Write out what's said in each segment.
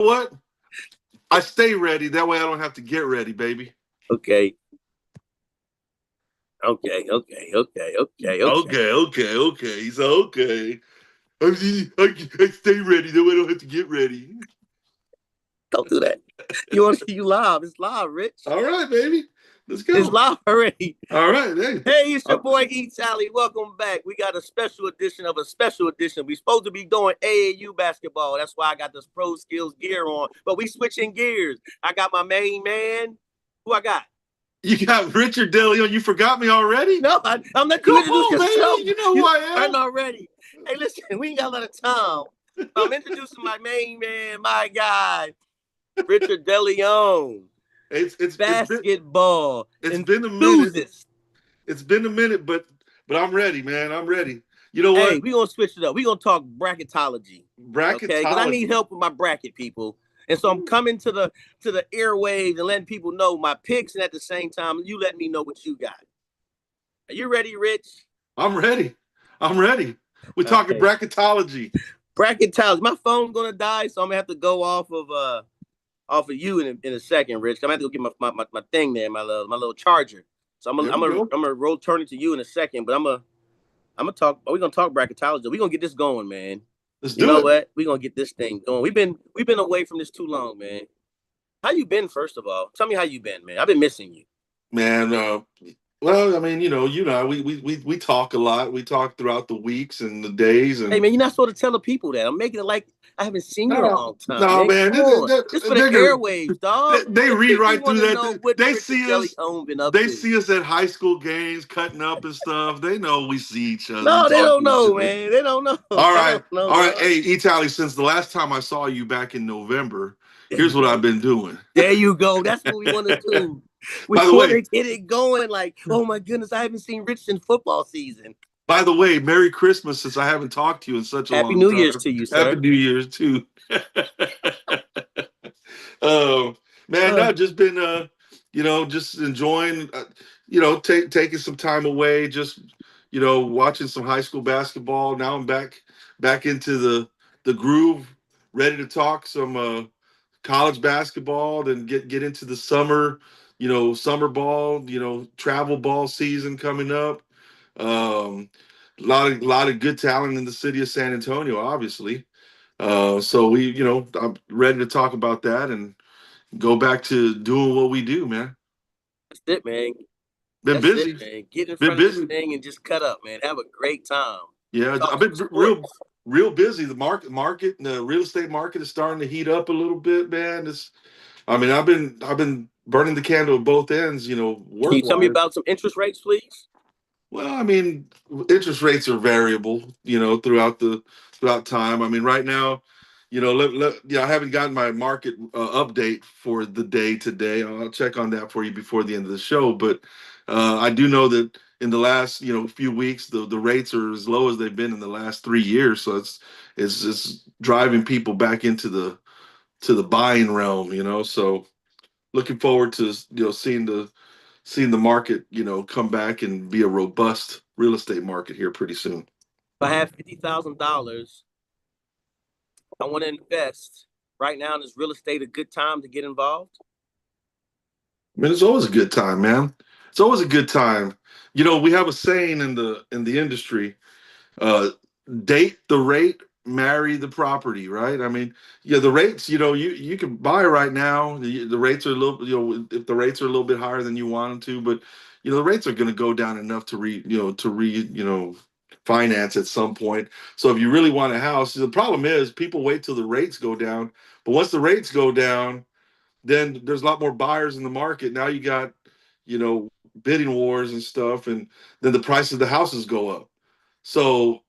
What? I stay ready. That way I don't have to get ready, baby. Okay. Okay. Okay. He's okay. I stay ready. That way I don't have to get ready. Don't do that. You want to you live? It's live, Rich. All right, baby. Let's It's go. live already. All right. Hey. Hey, it's your Uh, boy E Tally. Welcome back. We got a special edition of a special edition. We supposed to be doing AAU basketball. That's why I got this pro skills gear on. But we switching gears. I got my main man. Who I got? You got Richard DeLeon. You forgot me already? No, I'm letting you Come introduce on, yourself. baby. You know who You I starting am. already. Hey, listen, we ain't got a lot of time. I'm introducing my main man, my guy, Richard DeLeon. Basketball It's been a minute. enthusiast. It's been a minute, but I'm ready, man. I'm ready. You know Hey, what? we gonna switch it up. We gonna talk bracketology, okay? Because I need Bracketology. help with my bracket, people. And so I'm coming to the airwaves and letting people know my picks, and at the same time, you let me know what you got. Are you ready, Rich? I'm ready. I'm ready. We're talking Okay. bracketology. Bracketology. My phone's gonna die, so I'm gonna have to go off of you in a second, Rich. I'm gonna have to go get my thing there, my little charger. So There we go. I'm gonna roll turn it to you in a second, but I'm gonna talk. We're gonna talk bracketology. We're gonna get this going, man. Let's You do know it. what? We're gonna get this thing going. We've been away from this too long, man. How you been, first of all? Tell me how you been, man. I've been missing you. Man, well, I mean, you know, we talk a lot. We talk throughout the weeks and the days, Hey, and man, you're not supposed to tell the people that. I'm making it like I haven't seen you in a no, long time, no, man. man, Come on. This for the they're gonna, airwaves, dog. they The read people right want through to know that. what They Richard see Jelly us. Home been up They to. see us at high school games, cutting up and stuff. They know we see each other. We No, they talk don't to each know, other. man. They don't know. All They right, don't know, all right. dog. Hey, Italy, since the last time I saw you back in November, here's what I've been doing. There you go. That's what we want to do. We By the want way, to get it going. Like, oh my goodness, I haven't seen Rich in football season. Merry Christmas since I haven't talked to you in such a Happy long New Year's time. to you, Happy sir. New Year's too. um, man, Uh, no, just been just enjoying taking some time away, just watching some high school basketball. Now I'm back into the groove, ready to talk some college basketball, then get into the summer, summer ball, travel ball season coming up. Um, lot of good talent in the city of San Antonio, obviously. So I'm ready to talk about that and go back to doing what we do, man. that's it, man. Been That's it, busy, man. Get in been front of this busy. thing and just cut up, man. Have a great time. Yeah, Talk I've some been sports. real busy. The the real estate market is starting to heat up a little bit, man. I mean, I've been burning the candle at both ends, Can work you tell me wise. about some interest rates, please? Well, I mean, interest rates are variable, throughout time. I mean, right now, I haven't gotten my market update for the day today. I'll check on that for you before the end of the show. But I do know that in the last, few weeks, the rates are as low as they've been in the last 3 years. So it's driving people back into the buying realm. So looking forward to seeing the market, come back and be a robust real estate market here pretty soon. If I have $50,000, I want to invest right now. Is real estate a good time to get involved? I mean, it's always a good time, man. It's always a good time. We have a saying in the industry, uh, date the rate, marry the property, right? I mean, yeah, the rates, you can buy right now. The rates are a little, if the rates are a little bit higher than you want them to, but the rates are going to go down enough to finance at some point. So if you really want a house, the problem is people wait till the rates go down, but once the rates go down, then there's a lot more buyers in the market. Now you got, bidding wars and stuff, and then the price of the houses go up. So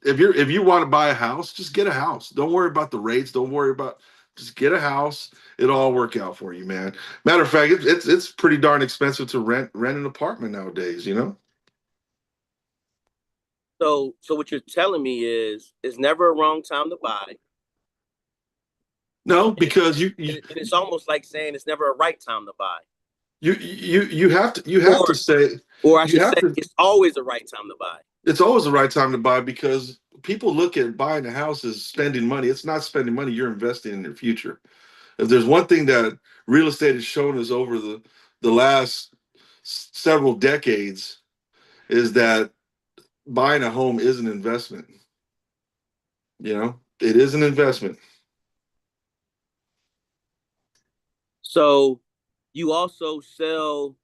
if you want to buy a house, just get a house. Don't worry about the rates. Don't worry about just get a house. It'll all work out for you, man. Matter of fact, it's pretty darn expensive to rent an apartment nowadays. So what you're telling me is it's never a wrong time to buy, No, and because it's almost like saying it's never a right time to buy, you have to or say or I you should have say to. it's always the right time to buy. It's always the right time to buy because people look at buying a house as spending money. It's not spending money. You're investing in your future. If there's one thing that real estate has shown us over the last several decades is that buying a home is an investment. It is an investment. So you also sell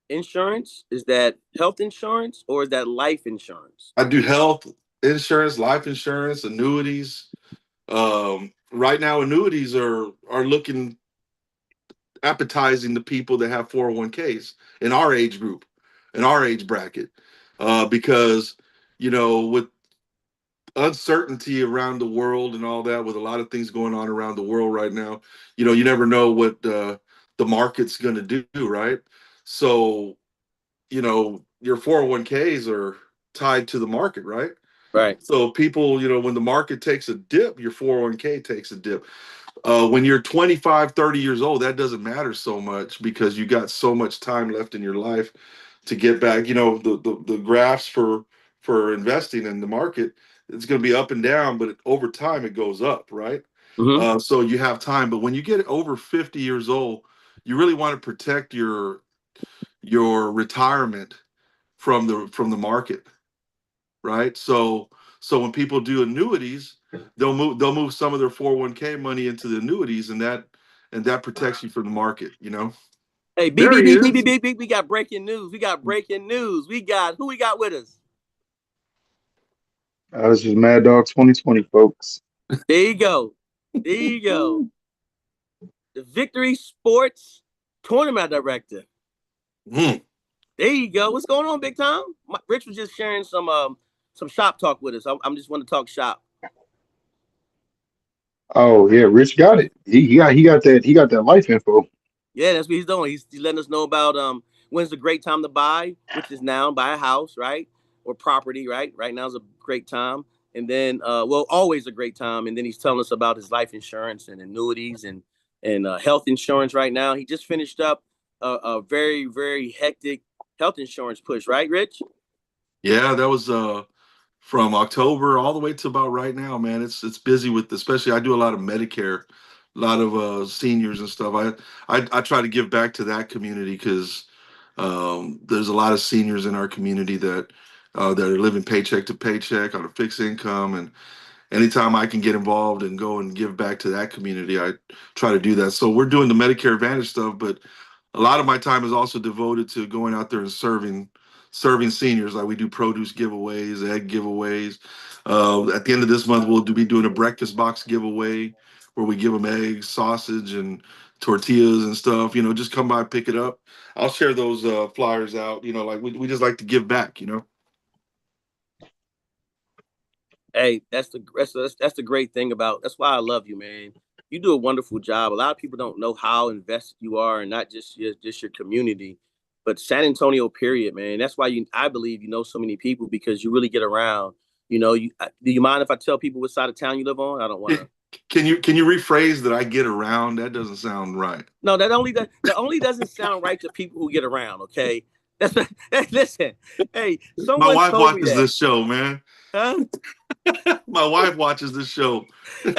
insurance? Is that health insurance or is that life insurance? I do health insurance, life insurance, annuities. Right now, annuities are looking appetizing to people that have 401ks in our age group, in our age bracket, because with uncertainty around the world and all that, with a lot of things going on around the world right now, you never know what the market's going to do, right? So, your 401ks are tied to the market, right? Right. So people, when the market takes a dip, your 401k takes a dip. When you're 25, 30 years old, that doesn't matter so much because you got so much time left in your life to get back. The graphs for investing in the market, it's going to be up and down, but over time it goes up, right? Mm-hmm. So you have time. But when you get over 50 years old, you really want to protect your retirement from the market, right? So when people do annuities, they'll move some of their 401k money into the annuities, and that protects you from the market. Hey, beep, There beep, he beep, beep, beep, is. beep, beep. We got breaking news. We got breaking news. We got who we got with us? This is Mad Dog 2020, folks. There you go. There you go. The Victory Sports Tournament Director. Mm. There you go. What's going on, Big Tom? Rich was just sharing some shop talk with us. I'm just want to talk shop. Oh yeah, Rich got it. He got that life info. Yeah, that's what he's doing. He's letting us know about when's the great time to buy, which is now, buy a house, right? Or property, right? Right now is a great time. And then well, always a great time. And then he's telling us about his life insurance and annuities and health insurance right now. He just finished up a very, very hectic health insurance push, right, Rich? Yeah, that was from October all the way to about right now, man. It's busy with, especially I do a lot of Medicare, a lot of seniors and stuff. I try to give back to that community because there's a lot of seniors in our community that are living paycheck to paycheck on a fixed income, and anytime I can get involved and go and give back to that community, I try to do that. So we're doing the Medicare Advantage stuff, but a lot of my time is also devoted to going out there and serving seniors. Like we do produce giveaways, egg giveaways. At the end of this month, we'll be doing a breakfast box giveaway where we give them eggs, sausage, and tortillas and stuff. Just come by, pick it up. I'll share those flyers out. Like we just like to give back. Hey, that's the great thing about. That's why I love you, man. You do a wonderful job. A lot of people don't know how invested you are, and not just your community, but San Antonio. Period, man. That's why I believe you know so many people because you really get around. Do you mind if I tell people what side of town you live on? I don't want to. Can you rephrase that? I get around. That doesn't sound right. No, that only doesn't sound right to people who get around. Okay, that's listen. Hey, My someone wife told me watches that, this show, man. huh? My wife watches this show. See,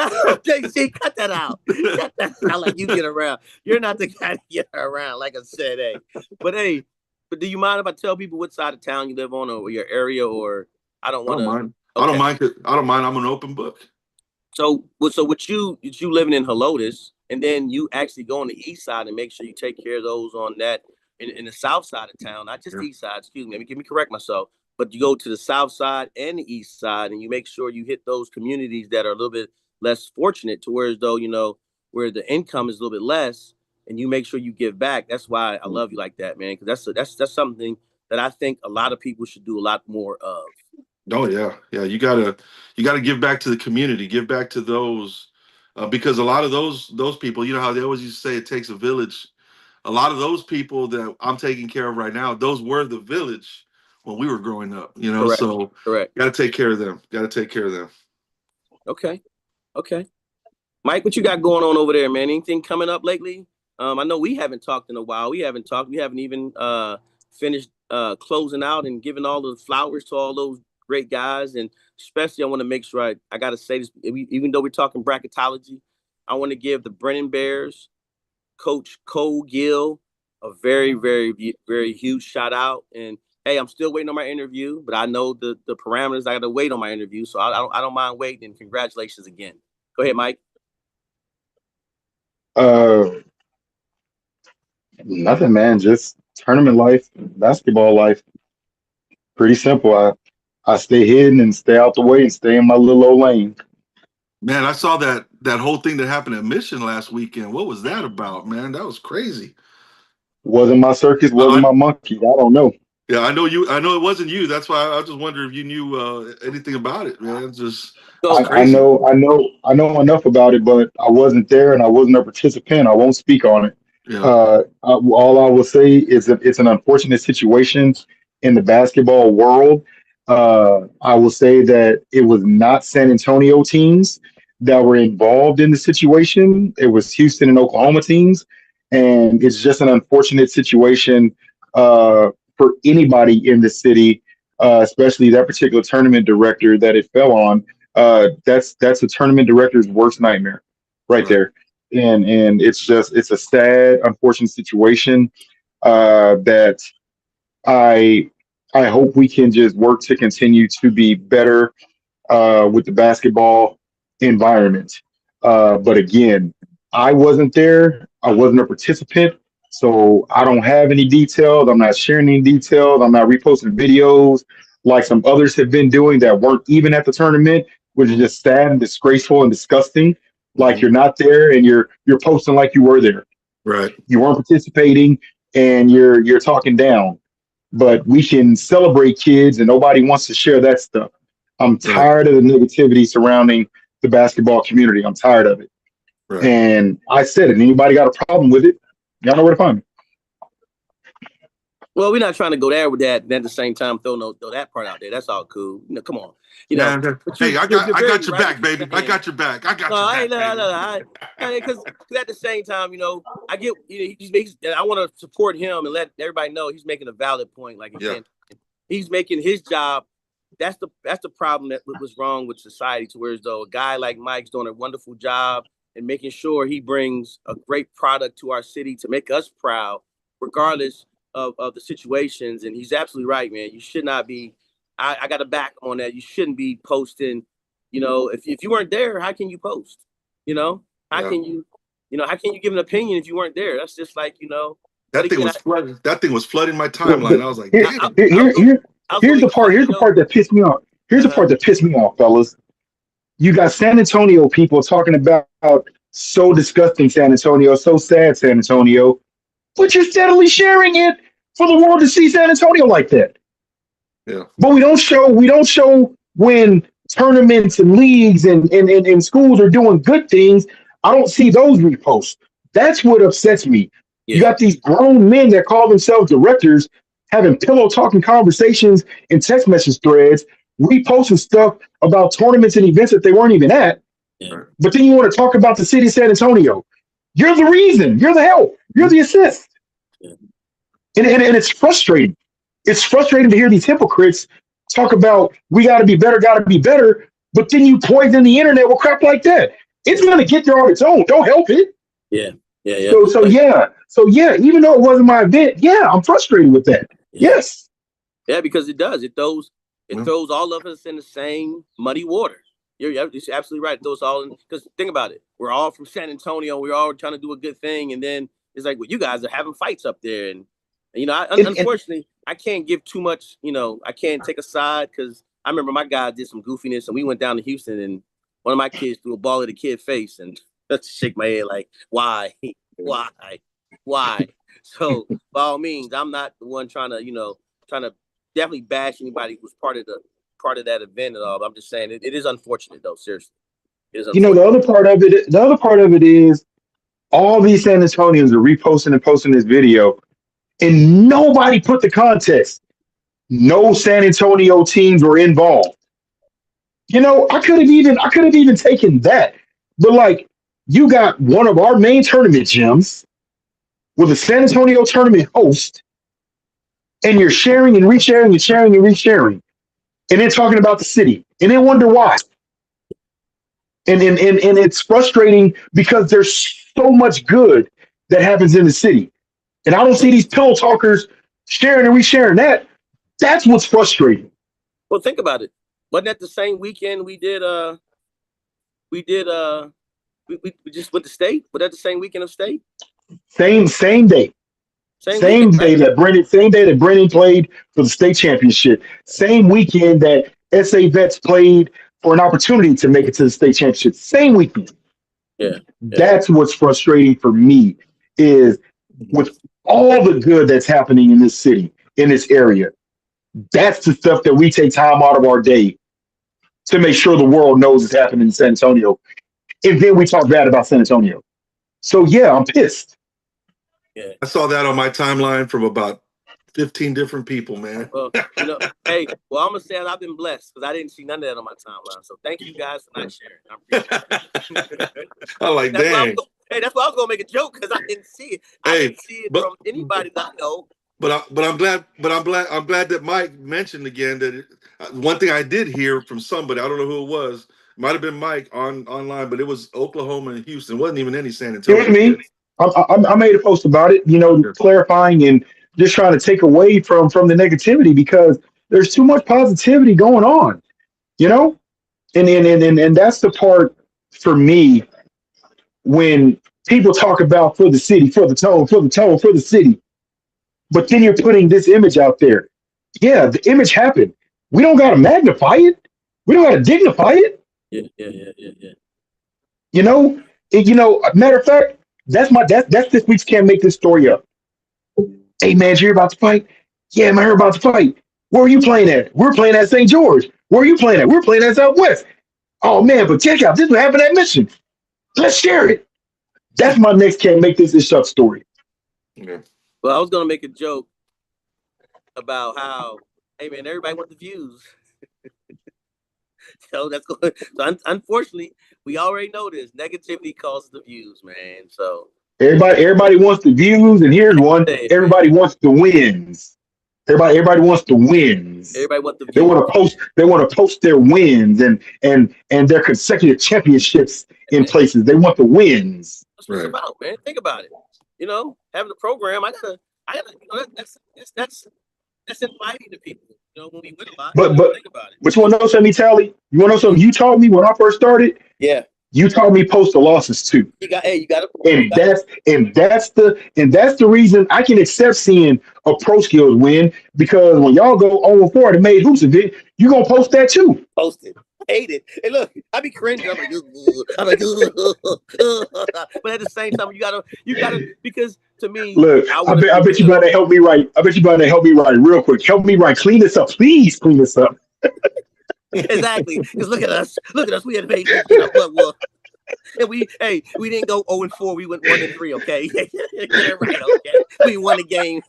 cut that out. Cut that out like you get around. You're not the guy to get around, like I said, hey, but do you mind if I tell people what side of town you live on or your area or I don't I want don't to mind. I don't okay. mind. I don't mind. I'm an open book. So what you living in Helotes, and then you actually go on the east side and make sure you take care of those on that in the south side of town, not just Yeah. the east side. Excuse me, let me correct myself. But you go to the south side and the east side, and you make sure you hit those communities that are a little bit less fortunate, to where as though where the income is a little bit less, and you make sure you give back. That's why I love you like that, man. Because that's something that I think a lot of people should do a lot more of. Oh yeah, yeah. You gotta give back to the community. Give back to those, because a lot of those people. You know how they always used to say it takes a village. A lot of those people that I'm taking care of right now, those were the village when we were growing up. Correct. So Correct. got to take care of them. Got to take care of them. Okay. Okay. Mike, what you got going on over there, man? Anything coming up lately? I know we haven't talked in a while. We haven't talked. We haven't even finished closing out and giving all the flowers to all those great guys, and especially I want to make sure I got to say this, even though we're talking bracketology, I want to give the Brennan Bears coach Cole Gill a very, very, very huge shout out. And hey, I'm still waiting on my interview, but I know the parameters. I got to wait on my interview, so I don't mind waiting. And congratulations again. Go ahead, Mike. Uh, Nothing, man. Just tournament life, basketball life. Pretty simple. I stay hidden and stay out the way and stay in my little old lane. Man, I saw that whole thing that happened at Mission last weekend. What was that about, man? That was crazy. Wasn't my circus, wasn't I, my monkey. I don't know. yeah, I know you. I know it wasn't you. That's why I just wondered if you knew anything about it, man. It's So crazy. I know enough about it, but I wasn't there and I wasn't a participant. I won't speak on it. Yeah, All I will say is that it's an unfortunate situation in the basketball world. I will say that it was not San Antonio teams that were involved in the situation. It was Houston and Oklahoma teams, and it's just an unfortunate situation for anybody in the city, especially that particular tournament director that it fell on. That's a tournament director's worst nightmare, right right, there. And it's a sad, unfortunate situation that I I hope we can just work to continue to be better with the basketball environment. But again, I wasn't there. I wasn't a participant. So I don't have any details. I'm not sharing any details. I'm not reposting videos like some others have been doing that weren't even at the tournament, which is hmm just sad and disgraceful and disgusting. Like hmm you're not there and you're posting like you were there. right, You weren't participating and you're talking down. But we can celebrate kids and nobody wants to share that stuff. I'm right, tired of the negativity surrounding the basketball community. I'm tired of it. right. And I said it. Anybody got a problem with it? Y'all know where to find me. well, we're not trying to go there with that, and at the same time throw that part out there. That's all cool. Come on. Man, But hey, you're I very got your right back, what you're baby. I saying. got your back. I No, got your I ain't back, baby. because at the same time, I get I want to support him and let everybody know he's making a valid point. Like Yeah, again, he's making his job. That's the problem that was wrong with society. To where as though a guy like Mike's doing a wonderful job and making sure he brings a great product to our city to make us proud, regardless of the situations. And he's absolutely right, man. You should not be. I got to back him on that. You shouldn't be posting. If you weren't there, how can you post? You know, how yeah. can you, how can you give an opinion if you weren't there? That's just like. But That thing again, was flooding. That thing was flooding my Well, timeline. I was like, I, I, damn. I was gonna, I was gonna here's make the a point. part. Here's the part that pissed me off. Here's the Uh-huh. part that pissed me off, fellas. You got San Antonio people talking about so disgusting San Antonio, so sad San Antonio, but you're steadily sharing it for the world to see San Antonio like that. Yeah, But we don't show when tournaments and leagues and schools are doing good things. I don't see those reposts. That's what upsets me. You Yeah, got these grown men that call themselves directors having pillow talking conversations in text message threads, reposting stuff about tournaments and events that they weren't even at. yeah, right. But then you want to talk about the city of San Antonio. You're the reason. You're the help. You're Mhm. the assist. yeah, And it's frustrating. It's frustrating to hear these hypocrites talk about we got to be better, but then you poison the internet with crap like that. It's yeah, gonna get there on its own. Don't help it. yeah, yeah, yeah. So yeah. Even though it wasn't my event, yeah, I'm frustrated with that. Yeah. Yes. Yeah, because it does. It Yeah, throws all of us in the same muddy water. You're absolutely right. It throws all in because think about it. We're all from San Antonio. We're all trying to do a good thing, and then it's like, well, you guys are having fights up there, and And unfortunately, I can't give too much. I can't take a side because I remember my guy did some goofiness, and we went down to Houston, and one of my kids threw a ball at a kid's face, and let's shake my head like, why, why, why? So by all means, I'm not the one trying to definitely bash anybody who's part of that event at all. But I'm just saying it is unfortunate though. Seriously, it is the unfortunate. other part of it is all these San Antonians are reposting and posting this video, and nobody put the context. No San Antonio teams were involved. I could have even taken that. But like you got one of our main tournament gyms with a San Antonio tournament host, and you're sharing and resharing and sharing and resharing. and then talking about the city, and then wonder why. And it's frustrating because there's so much good that happens in the city. And I don't see these pillow talkers sharing and resharing that. That's what's frustrating. Well, think about it. Wasn't that the same weekend we did we just went to state? Was that the same weekend of state? Same day. Same Same weekend, right? day that Brennan played for the state championship. Same weekend that SA Vets played for an opportunity to make it to the state championship. Same weekend. Yeah. Yeah. That's what's frustrating for me is with all the good that's happening in this city, in this area. That's the stuff that we take time out of our day to make sure the world knows it's happening in San Antonio. And then we talk bad about San Antonio. So yeah, I'm pissed. Yeah. I saw that on my timeline from about 15 different people, man. Well, you know, hey, well, I'm gonna say I've been blessed because I didn't see none of that on my timeline. So thank you guys for not sharing. I appreciate it. I like, That's why dang. that's why I was gonna make a joke because I didn't see it. I Hey, didn't see it from anybody that I know. But I'm glad that Mike mentioned again that one thing I did hear from somebody, I don't know who it was, might have been Mike online, but it was Oklahoma and Houston. It wasn't even any San It was Antonio me. kids. I made a post about it, Yeah. clarifying and just trying to take away from the negativity because there's too much positivity going on, you know? And that's the part for me when people talk about for the city, for the city, but then you're putting this image out there. Yeah, the image happened. We don't got to magnify it. We don't got to dignify it. Yeah. You know, matter of fact, that's this week's Can't Make This Story Up. Hey man, you're about to fight? Yeah, man, we're about to fight. Where are you playing at? We're playing at St. George. Where are you playing at? We're playing at Southwest. Oh man, but check out this what happened at Mission. Let's share it. That's my next Can't Make This Shut story. Yeah. Well, I was gonna make a joke about how, hey man, everybody wants the views. So that's going. So unfortunately, we already know this. Negativity causes the views, man. So Everybody wants the views, and here's one. man, Everybody wants the wins. Everybody wants the wins. everybody wants the They views. want to post. They want to post their wins and their consecutive championships in places. They want the wins. That's what it's about, man. Think about it. You know, having a program, I gotta. You know, that's inviting to people. You know, when we win a lot, But you know, think about it. but you want to know something, Tally? You want to know something? You taught me when I first started. Yeah. You taught me post the losses too. You got. Hey, you got to. That's the reason I can accept seeing a pro skills win because when y'all go 0-4 and made hoops of it, you gonna post that too. Post it. Hate it. Hey, look, I be cringing. I'm like, but at the same time, you gotta, because to me, Look, I bet you about to help me write. I bet you about to help me write real quick. Help me write. Clean this up, please. Clean this up. Exactly. Because look at us. We had made hoops in our blood. And we didn't go 0-4. We went 1-3. Okay, get it right. Okay, we won the game.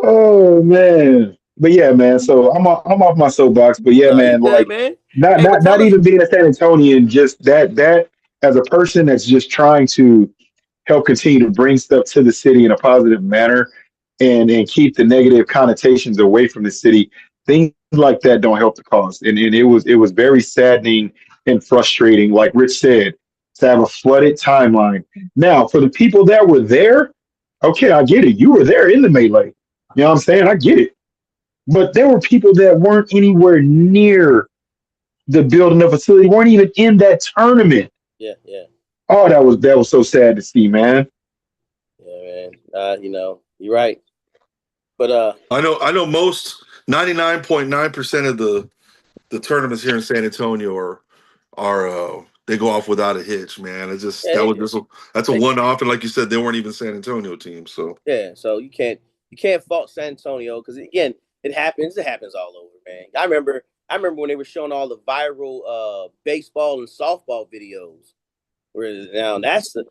Oh man, but yeah, man. So I'm off my soapbox. But yeah, man. Good, Like man. not Hey, not not even being a San Antonian, just that as a person that's just trying to help continue to bring stuff to the city in a positive manner and keep the negative connotations away from the city. Things like that don't help the cause. And it was very saddening and frustrating, like Rich said, to have a flooded timeline. Now, for the people that were there, okay, I get it. You were there in the melee. You know what I'm saying? I get it. But there were people that weren't anywhere near the building of facility, weren't even in that tournament. Yeah. Oh, that was so sad to see, man. Yeah, man. You know, you're right. But I know most 99.9% of the tournaments here in San Antonio are they go off without a hitch, man. It's just that's a one off, and like you said, they weren't even San Antonio teams. So yeah, so you can't fault San Antonio because again, it happens all over, man. I remember when they were showing all the viral baseball and softball videos. Where now that's an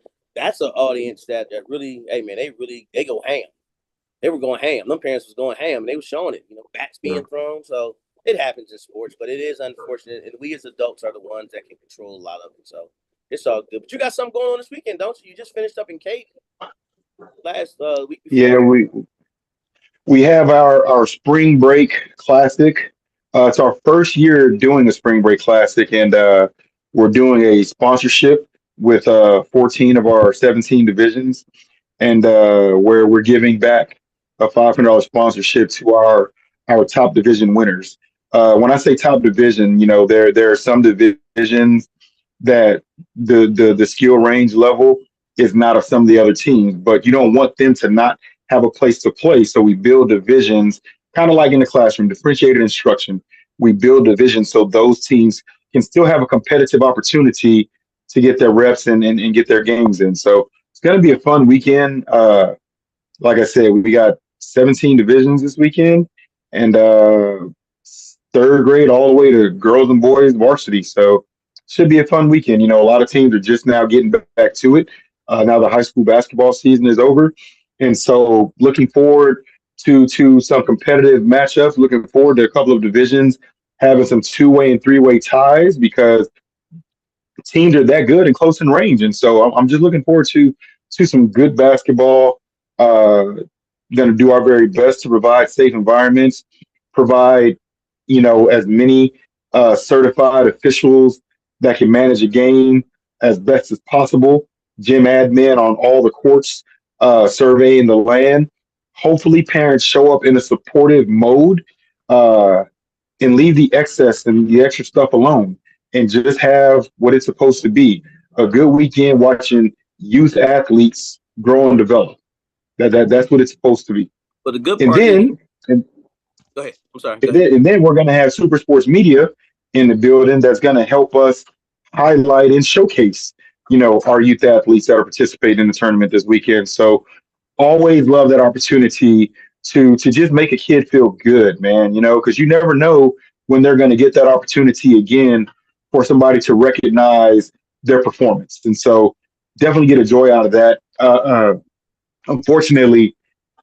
audience that really, hey man, they go ham. They were going ham. Them parents was going ham and they were showing it, you know, bats being thrown. So it happens in sports, but it is unfortunate. And we as adults are the ones that can control a lot of it. So it's all good. But you got something going on this weekend, don't you? You just finished up in Cape last week before. Yeah, We have our spring break classic. It's our first year doing a spring break classic, and we're doing a sponsorship with 14 of our 17 divisions, and where we're giving back a $500 sponsorship to our top division winners. When I say top division, there are some divisions that the skill range level is not of some of the other teams, but you don't want them to not have a place to play. So we build divisions, kind of like in the classroom, differentiated instruction. We build divisions so those teams can still have a competitive opportunity to get their reps and get their games in. So it's going to be a fun weekend. Like I said, we got 17 divisions this weekend, and third grade all the way to girls and boys varsity. So should be a fun weekend. A lot of teams are just now getting back to it. Now the high school basketball season is over, and so looking forward to some competitive matchups. Looking forward to a couple of divisions having some two-way and three-way ties because teams are that good and close in range. And so I'm just looking forward to some good basketball. Going to do our very best to provide safe environments, provide as many certified officials that can manage a game as best as possible. Gym admin on all the courts, surveying the land. Hopefully, parents show up in a supportive mode. And leave the excess and the extra stuff alone and just have what it's supposed to be a good weekend watching youth athletes grow and develop. That's what it's supposed to be. But the good And part is, then and, go ahead. I'm sorry. Go and ahead. then and then we're gonna have Super Sports Media in the building that's gonna help us highlight and showcase, our youth athletes that are participating in the tournament this weekend. So always love that opportunity to just make a kid feel good, man, because you never know when they're going to get that opportunity again for somebody to recognize their performance. And so definitely get a joy out of that. Unfortunately,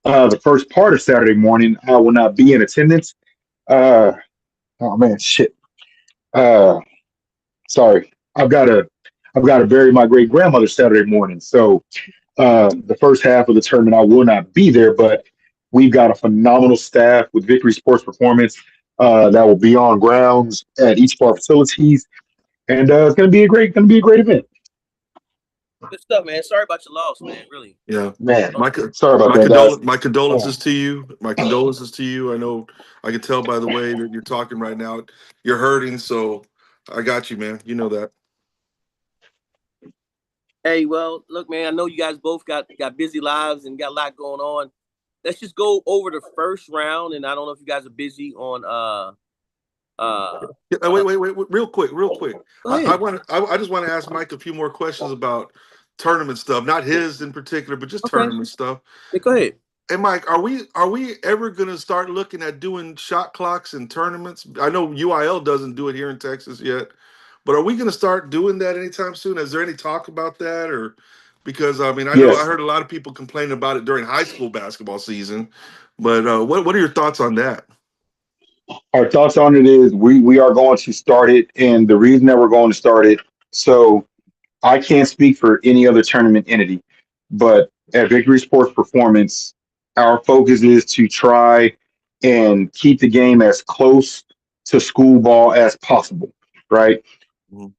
the first part of Saturday morning, I will not be in attendance. Uh, oh man, shit. Uh, sorry. I've got to bury my great grandmother Saturday morning. So the first half of the tournament, I will not be there, but we've got a phenomenal staff with Victory Sports Performance that will be on grounds at each of our facilities, and it's going to be a great event. Good stuff, man. Sorry about your loss, man. Really. Yeah. Man, Don't- sorry about that, guys. My Oh, condolences to you. My condolences to you. I know I can tell by the way that you're talking right now. You're hurting, so I got you, man. You know that. Hey, well, look, man. I know you guys both got busy lives and got a lot going on. Let's just go over the first round, and I don't know if you guys are busy on Yeah, wait, real quick. Go I ahead. want I just want to ask Mike a few more questions about tournament stuff, not his in particular, but just Okay. tournament stuff. Yeah, go ahead. Hey Mike, are we ever gonna start looking at doing shot clocks in tournaments? I know UIL doesn't do it here in Texas yet, but are we gonna start doing that anytime soon? Is there any talk about that, or because I mean I know I yes, heard a lot of people complaining about it during high school basketball season, but what are your thoughts on that? our thoughts on it is we are going to start it, and the reason that we're going to start it, so I can't speak for any other tournament entity, but at Victory Sports Performance, our focus is to try and keep the game as close to school ball as possible, right? Mhm.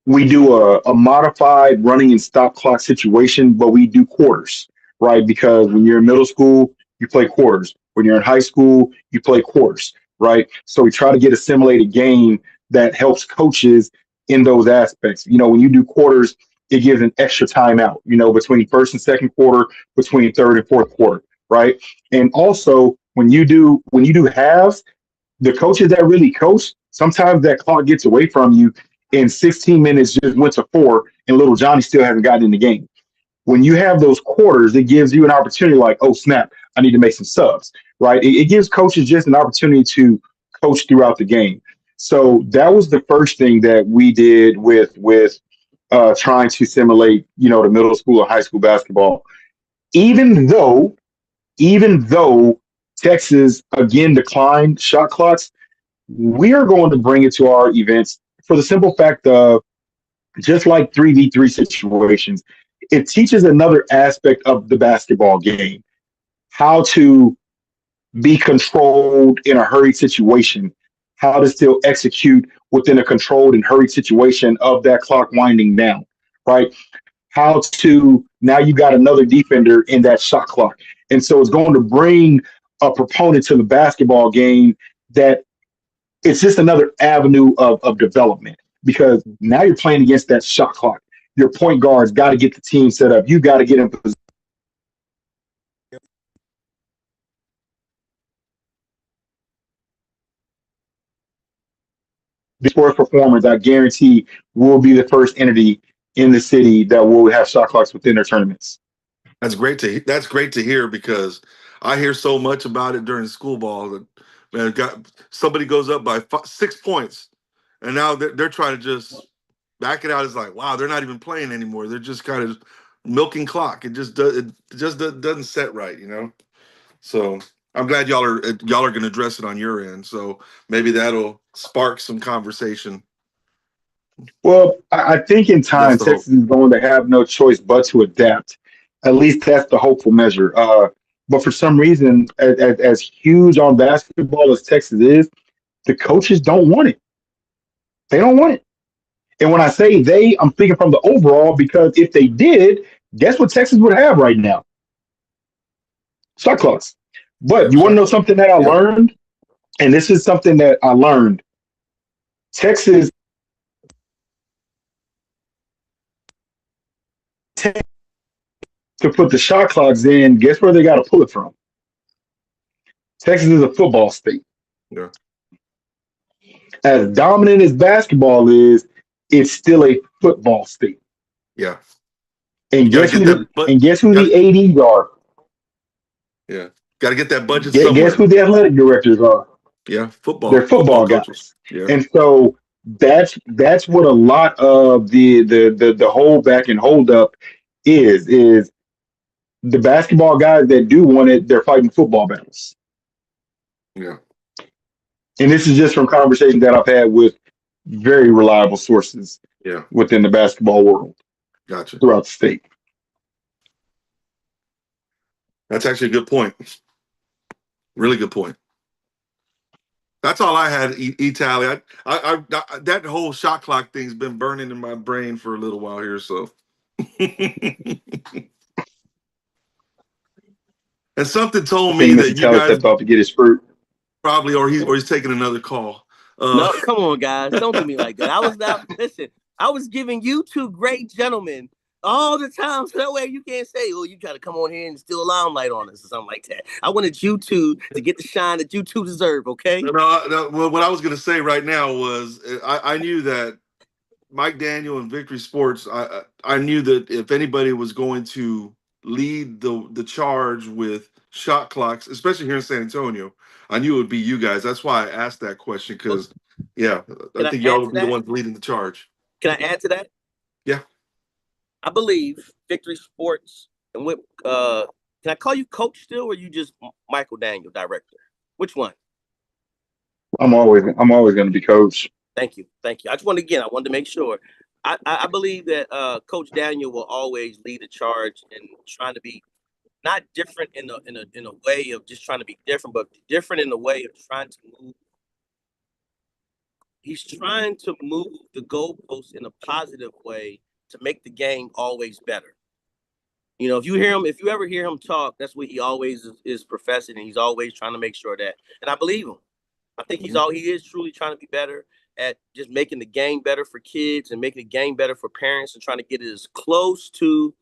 We do a modified running and stop clock situation, but we do quarters, right? Because when you're in middle school, you play quarters. When you're in high school, you play quarters, right? So we try to get a simulated game that helps coaches in those aspects. When you do quarters, it gives an extra timeout, between first and second quarter, between third and fourth quarter, right? And also when you do halves, the coaches that really coach, sometimes that clock gets away from you and 16 minutes just went to four and little Johnny still hasn't gotten in the game. When you have those quarters, it gives you an opportunity like, oh, snap, I need to make some subs, right? It gives coaches just an opportunity to coach throughout the game. So that was the first thing that we did with trying to simulate, the middle school or high school basketball. Even though, even though Texas again declined shot clocks, we are going to bring it to our events for the simple fact of just like 3v3 situations, it teaches another aspect of the basketball game, how to be controlled in a hurried situation, how to still execute within a controlled and hurried situation of that clock winding down, right? How to now you got another defender in that shot clock. And so it's going to bring a proponent to the basketball game that it's just another avenue of development because now you're playing against that shot clock. Your point guards got to get the team set up. You got to get in position sports performers. I guarantee will be the first entity in the city that will have shot clocks within their tournaments. That's great to hear because I hear so much about it during school ball that man got somebody goes up by 6 points and now they're trying to just back it out. It's like wow, they're not even playing anymore. They're just kind of milking clock. It just doesn't set right, you know. So I'm glad y'all are going to address it on your end. So maybe that'll spark some conversation. Well, I think in That's time the hope. Texas is going to have no choice but to adapt. At least that's the hopeful measure. But for some reason, as huge on basketball as Texas is, the coaches don't want it. They don't want it. And when I say they, I'm speaking from the overall because if they did, guess what Texas would have right now? Shot clocks. But Yeah, you want to shot know clock. something that I Yep. learned? And this is something that I learned. Texas to put the shot clocks in, guess where they got to pull it from? Texas is a football state. Yeah. As dominant as basketball is, it's still a football state. Yeah. You And got to guess get who that, the but and guess who got the ADs are? yeah, got to get that budget Guess somewhere. who the athletic directors are? Yeah, They're football football coaches. guys. Yeah, And so that's what a lot of the hold back and hold up is the basketball guys that do want it, they're fighting football battles. yeah, And this is just from conversations that I've had with very reliable sources yeah. within the basketball world Gotcha. throughout the state. That's actually a good point. Really good point. That's all I had, Tally. That whole shot clock thing's been burning in my brain for a little while here. So, and something I told me think that Mr. you Taylor guys stepped off to get his fruit. probably, or he's taking another call. No, come on, guys. Don't do me like that. I was now, listen, I was giving you two great gentlemen all the time. So that way you can't say, oh, you got to come on here and steal a limelight on us or something like that. I wanted you two to get the shine that you two deserve, okay? No, well, what I was going to say right now was I knew that Mike Daniel and Victory Sports. I knew that if anybody was going to lead the charge with shot clocks, especially here in San Antonio, I knew it would be you guys. That's why I asked that question Well, because, yeah, I can I think y'all add would to be the that? ones leading the charge. Can I add to that? Yeah, I believe Victory Sports and with can I call you coach still or you just Michael Daniel director? Which one? I'm always going to be coach. Thank you. Thank you. I wanted to make sure. I believe that Coach Daniel will always lead the charge and trying to be not different in a way of just trying to be different, but different in the way of trying to move. He's trying to move the goalposts in a positive way to make the game always better. You know, if you ever hear him talk, that's what he always is professing, and he's always trying to make sure that. And I believe him. I think Mhm. he is truly trying to be better at just making the game better for kids and making the game better for parents and trying to get it as close to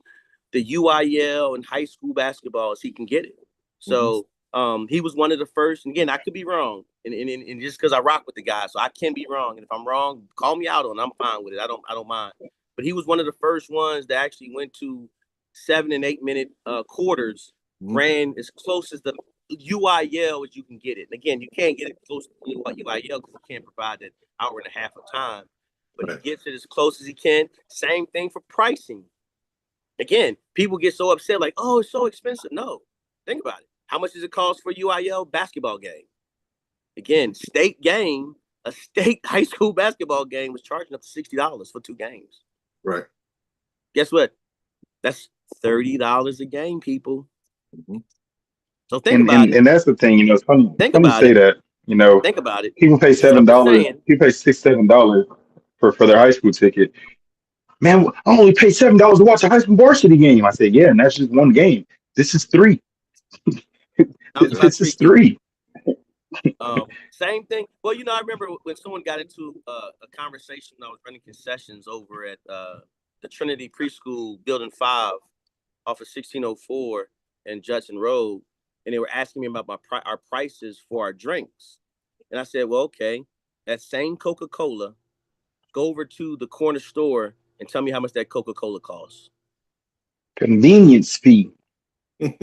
the UIL and high school basketball as he can get it. Mhm. So he was one of the first. And again, I could be wrong, and just because I rock with the guy, so I can be wrong. And if I'm wrong, call me out on it. I'm fine with it. I don't mind. But he was one of the first ones that actually went to 7 and 8 minute quarters, Mhm. ran as close as the UIL as you can get it. And again, you can't get it close to UIL because you can't provide that hour and a half of time. But he Right. gets it as close as he can. Same thing for pricing. Again, people get so upset, like, oh, it's so expensive. No, think about it. How much does it cost for UIL basketball game? Again, state game, a state high school basketball game was charging up to $60 for 2 games. Right. Guess what? That's $30 a game, people. Mhm. So think about it. And that's the thing, it's funny, Think funny to about say it. that, Think about it. people pay Simple $7, saying. people pay $6, $7 for their high school ticket. Man, I only pay $7 to watch a high school varsity game. I said, yeah, and that's just one game. This is three. How much about This is 3 kids? three. Same thing. Well, I remember when someone got into a conversation. I was running concessions over at the Trinity Preschool Building 5 off of 1604 and Judson Road, and they were asking me about our prices for our drinks. And I said, well, okay, that same Coca-Cola, go over to the corner store and tell me how much that Coca-Cola costs. Convenience fee. I'm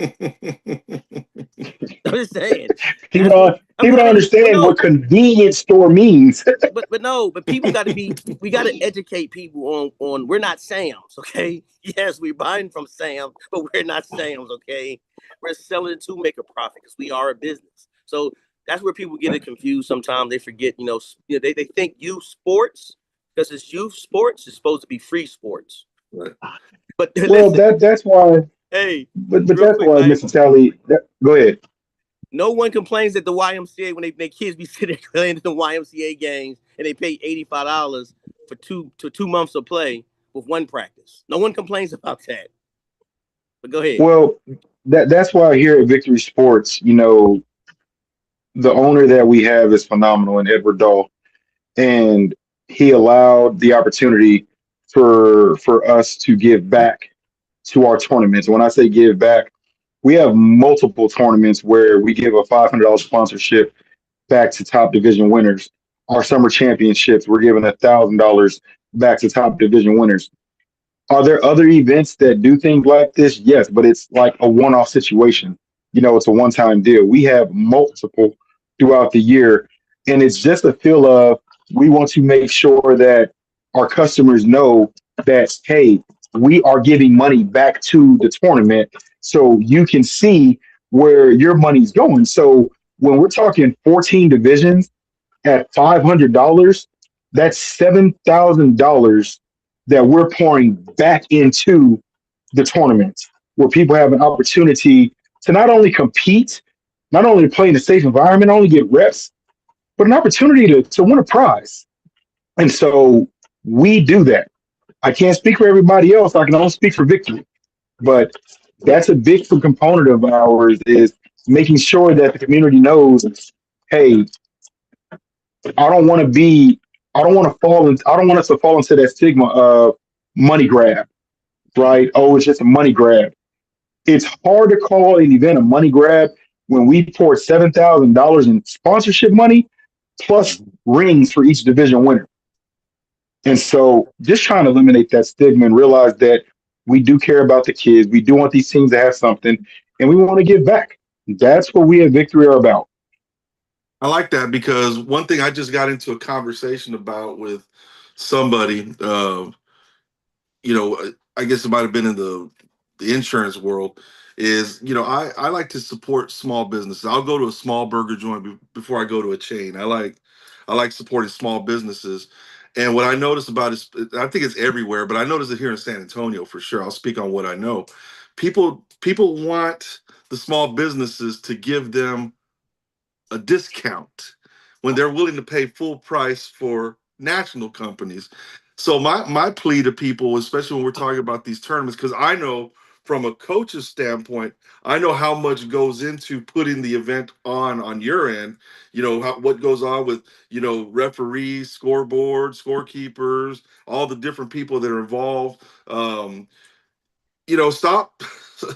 just saying. People That's what don't people I don't mean. Well, understand what no, convenience store means. but people got to be. We got to educate people on. We're not Sam's, okay? Yes, we're buying from Sam's, but we're not Sam's, okay? We're selling it to make a profit because we are a business. So that's where people get it confused. Sometimes they forget. They think youth sports, because it's youth sports, is supposed to be free sports. Right. But Well, listen, that's why. hey, But real that's quick, why, man. Mr. Talley. Go ahead. No one complains at the YMCA when their kids be sitting there playing the YMCA games and they pay $85 for 2 months of play with one practice. No one complains about that. But go ahead. Well, that's why here at Victory Sports, the owner that we have is phenomenal, in Edward Dahl, and he allowed the opportunity for us to give back to our tournaments. When I say give back, we have multiple tournaments where we give a $500 sponsorship back to top division winners. Our summer championships, we're giving $1,000 back to top division winners. Are there other events that do things like this? Yes, but it's like a one-off situation. It's a one-time deal. We have multiple throughout the year, and it's just a feel of, we want to make sure that our customers know that, hey, we are giving money back to the tournament, so you can see where your money's going. So when we're talking 14 divisions at $500, that's $7,000 that we're pouring back into the tournament, where people have an opportunity to not only compete, not only play in a safe environment, not only get reps, but an opportunity to win a prize. And so we do that. I can't speak for everybody else. I can only speak for Victory. But that's a big component of ours, is making sure that the community knows, hey, I don't want to be, I don't want us to fall into that stigma of money grab, right? Oh, it's just a money grab. It's hard to call an event a money grab when we poured $7,000 in sponsorship money plus rings for each division winner. And so just trying to eliminate that stigma and realize that we do care about the kids. We do want these teams to have something, and we want to give back. That's what we at Victory are about. I like that, because one thing I just got into a conversation about with somebody, I guess it might have been in the insurance world, is, I like to support small businesses. I'll go to a small burger joint before I go to a chain. I like supporting small businesses. And what I noticed about is, I think it's everywhere, but I noticed it here in San Antonio for sure. I'll speak on what I know. People want the small businesses to give them a discount when they're willing to pay full price for national companies. So my plea to people, especially when we're talking about these tournaments, because I know from a coach's standpoint, I know how much goes into putting the event on your end. What goes on with referees, scoreboards, scorekeepers, all the different people that are involved. Stop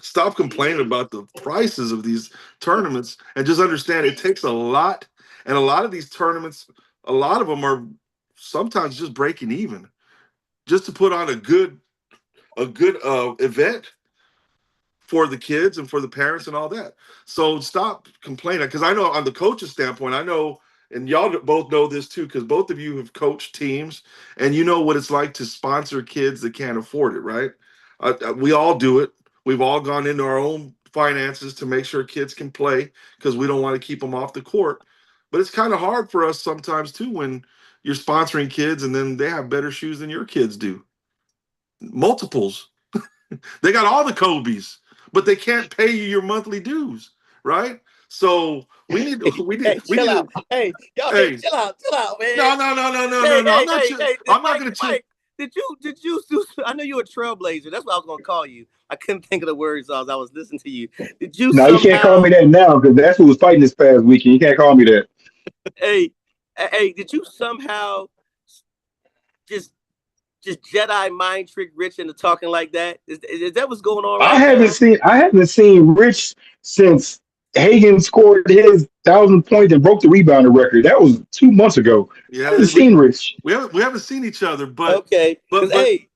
stop complaining about the prices of these tournaments, and just understand it takes a lot. And a lot of these tournaments, a lot of them are sometimes just breaking even just to put on a good event for the kids and for the parents and all that. So stop complaining, because I know on the coach's standpoint, I know, and y'all both know this too, because both of you have coached teams, and you know what it's like to sponsor kids that can't afford it, right? We all do it. We've all gone into our own finances to make sure kids can play, because we don't want to keep them off the court. But it's kind of hard for us sometimes too, when you're sponsoring kids and then they have better shoes than your kids do. Multiples. They got all the Kobe's, but they can't pay you your monthly dues. right? So we need Hey, we chill need out. to. Hey, y'all, hey, Hey, chill out, man. no, no, no, no, no, no, Hey, no. hey, hey, hey, I'm not Mike, gonna chill. Mike, did you do, I know you're a trailblazer. That's what I was gonna call you. I couldn't think of the words as I was listening to you. Did you Now you can't call somehow, me that now because that's who was fighting this past weekend. You can't call me that. hey, did you somehow just Jedi mind trick Rich into talking like that? Is that what's going on right now? I haven't seen Rich since Hagan scored his 1,000 points and broke the rebounding record. That was 2 months ago. I Yeah, haven't seen Rich. we haven't seen each other, Okay, because but hey,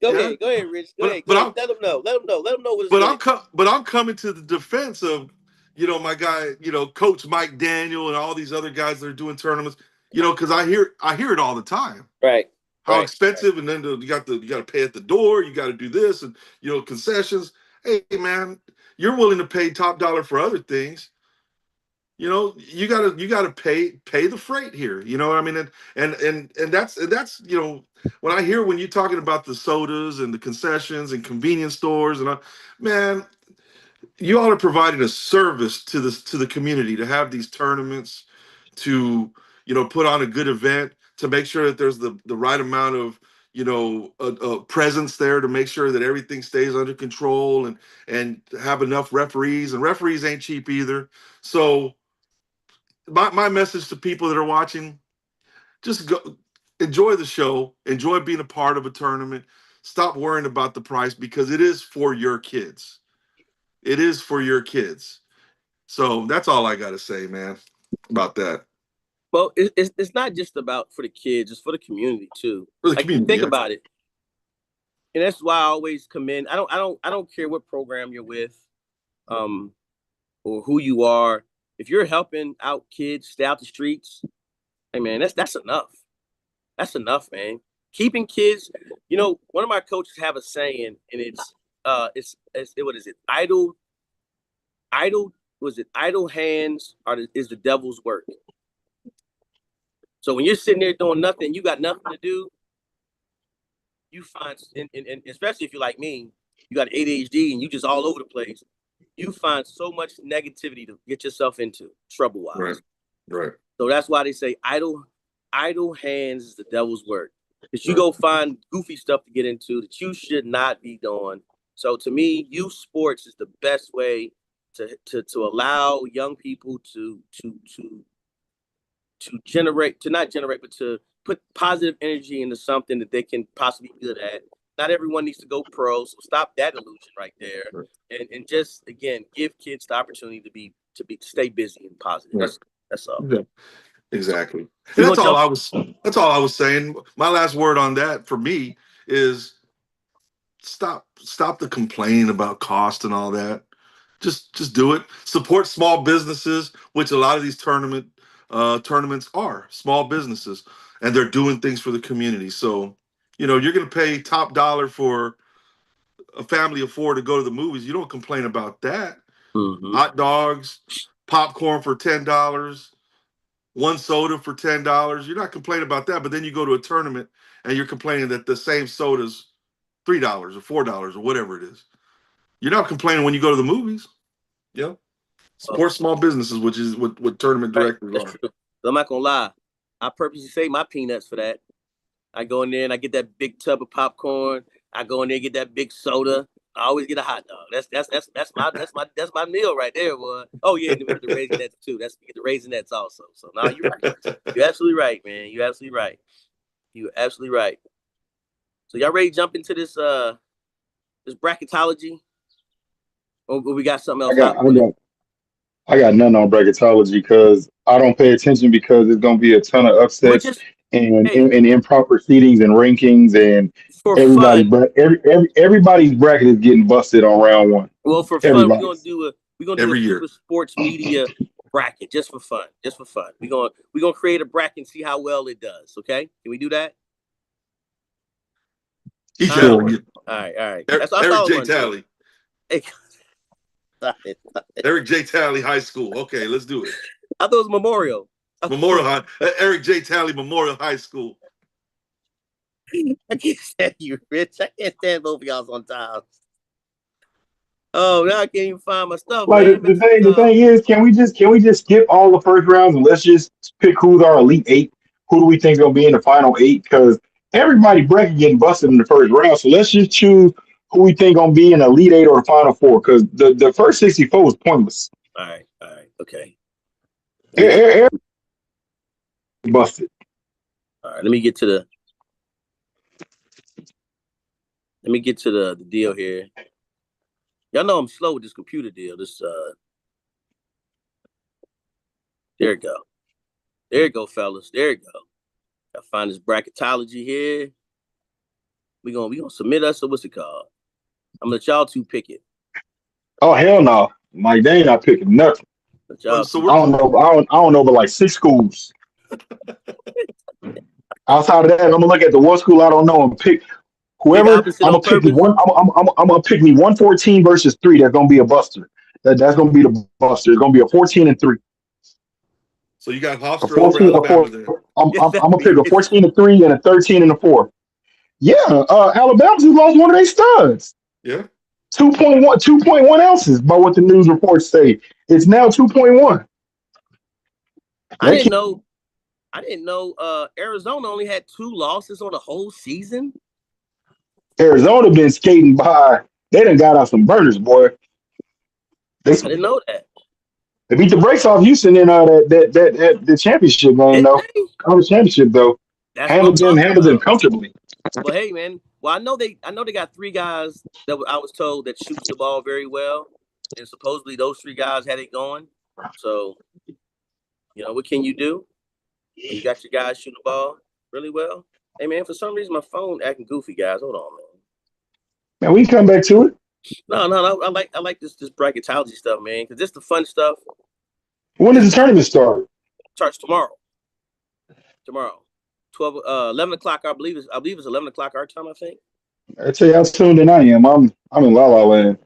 yeah, go ahead, Rich, go but ahead. Let them know, let them know what it's but been. but I'm coming to the defense of, my guy, Coach Mike Daniel and all these other guys that are doing tournaments, because I hear it all the time. Right, How right. expensive, and then you got to pay at the door, you got to do this, and concessions. Hey man, you're willing to pay top dollar for other things. You gotta pay the freight here. You know what I mean? And that's when you're talking about the sodas and the concessions and convenience stores man, you all are providing a service to the community to have these tournaments, to put on a good event, to make sure that there's the right amount of presence there, to make sure that everything stays under control, and have enough referees, and referees ain't cheap either. So my message to people that are watching: just go enjoy the show, enjoy being a part of a tournament. Stop worrying about the price, because it is for your kids. It is for your kids. So that's all I got to say, man, about that. Well, it's not just about for the kids; it's for the community too. For the Like you community, think yeah. about it, and that's why I always commend. I don't care what program you're with, um, or who you are. If you're helping out kids stay out the streets, hey man, that's enough. That's enough, man. Keeping kids, one of my coaches have a saying, and it's what is it? Idle was it? Idle hands is the devil's work. So when you're sitting there doing nothing, you got nothing to do. You find, and especially if you're like me, you got ADHD and you just all over the place. You find so much negativity to get yourself into trouble Right, wise. right, So that's why they say idle hands is the devil's work. Because you right. go find goofy stuff to get into that you should not be doing. So to me, youth sports is the best way to allow young people to generate, to not generate, but to put positive energy into something that they can possibly be good at. Not everyone needs to go pro, so stop that illusion right there, Right. and just again give kids the opportunity to stay busy and positive. Right. That's all. Yeah, exactly. We And gonna jump. that's all I was saying. My last word on that for me is stop the complaining about cost and all that. Just do it. Support small businesses, which a lot of these tournaments are small businesses, and they're doing things for the community. So, you're going to pay top dollar for a family of four to go to the movies. You don't complain about that. Mm-hmm. Hot dogs, popcorn for $10, one soda for $10. You're not complaining about that. But then you go to a tournament and you're complaining that the same soda's $3 or $4 or whatever it is. You're not complaining when you go to the movies. Yeah. Oh, Support small businesses, which is what tournament right, directors that's are. true. I'm not gonna lie. I purposely save my peanuts for that. I go in there and I get that big tub of popcorn. I go in there and get that big soda. I always get a hot dog. That's my meal right there, boy. Oh yeah, and we get the raisinets too. We get the raisinets also. So now you're right. You're absolutely right, man. You're absolutely right. You're absolutely right. So y'all ready to jump into this bracketology? Or we got something I else got hot I on it? got I got none on bracketology because I don't pay attention because there's gonna be a ton of We're upsets just hey and improper seedings and rankings and for fun. everybody's bracket is getting busted on round one. Well, for fun, Everybody's. we're gonna do a Every year. super sports media bracket just for fun. Just for fun. We're gonna create a bracket and see how well it does. Okay? Can we do that? He's Huh? Sure. All right, all right. That's all Eric I was J. gonna do. Talley. Hey, stop it, stop it. Eric J. Talley High School. Okay, let's do it. I thought it was Memorial. Memorial High. Eric J. Talley Memorial High School. I can't stand you, Rich. I can't stand both of y'all sometimes. Oh, now I can't even find my stuff, Like man. the thing is, can we just skip all the first rounds and let's just pick who's our elite eight? Who do we think gonna be in the final eight? Because everybody bracket getting busted in the first round. So let's just choose who we think gonna be in the elite eight or the final four. Because the first 64 was pointless. All right, okay. Let me get Everybody busted. all right. Let me get to the deal here. Y'all know I'm slow with this computer deal. There it go. There it go, fellas. There it go. I find this bracketology here. We gonna submit us. So what's it called? I'm gonna let y'all two pick it. Oh hell no, Mike, they ain't not picking nothing. Let y'all So two. I we're don't know. I don't know, but like six schools. Outside of that, I'm gonna look at the one school I don't know and pick Pick whoever. opposite I'm on gonna pick the purpose. one. I'm gonna pick me 114 versus three. That's gonna be a buster. That's gonna be the buster. It's gonna be a 14 and three. so you got A Hofstra over 14, a Alabama four. then. I'm gonna pick a It's 14 and three and a 13 and a four. Yeah, Alabama just lost one of their studs. Yeah. 2.1 ounces by what the news reports say. It's now 2.1. I That didn't kid, know. I didn't know. Arizona only had 2 losses on the whole season. Arizona been skating by. They done got out some burners, boy. They I didn't know that. They beat the brakes off Houston in the championship game Didn't though. they? Conference championship though. That's what I'm Handled talking them about. comfortably. Well, hey, man. Well, I know they got 3 guys that I was told that shoots the ball very well, and supposedly those 3 guys had it going. So, what can you do when you got your guys shooting the ball really well? Hey, man, for some reason my phone acting goofy, guys. Hold on, man. Man, we can come back to it. No. I like this bracketology stuff, man, because this the fun stuff. When does This the tournament start? starts tomorrow. Tomorrow, 11 o'clock. I believe it's 11 o'clock our time. I think. I tell you how tuned in I am. I'm in La La Land.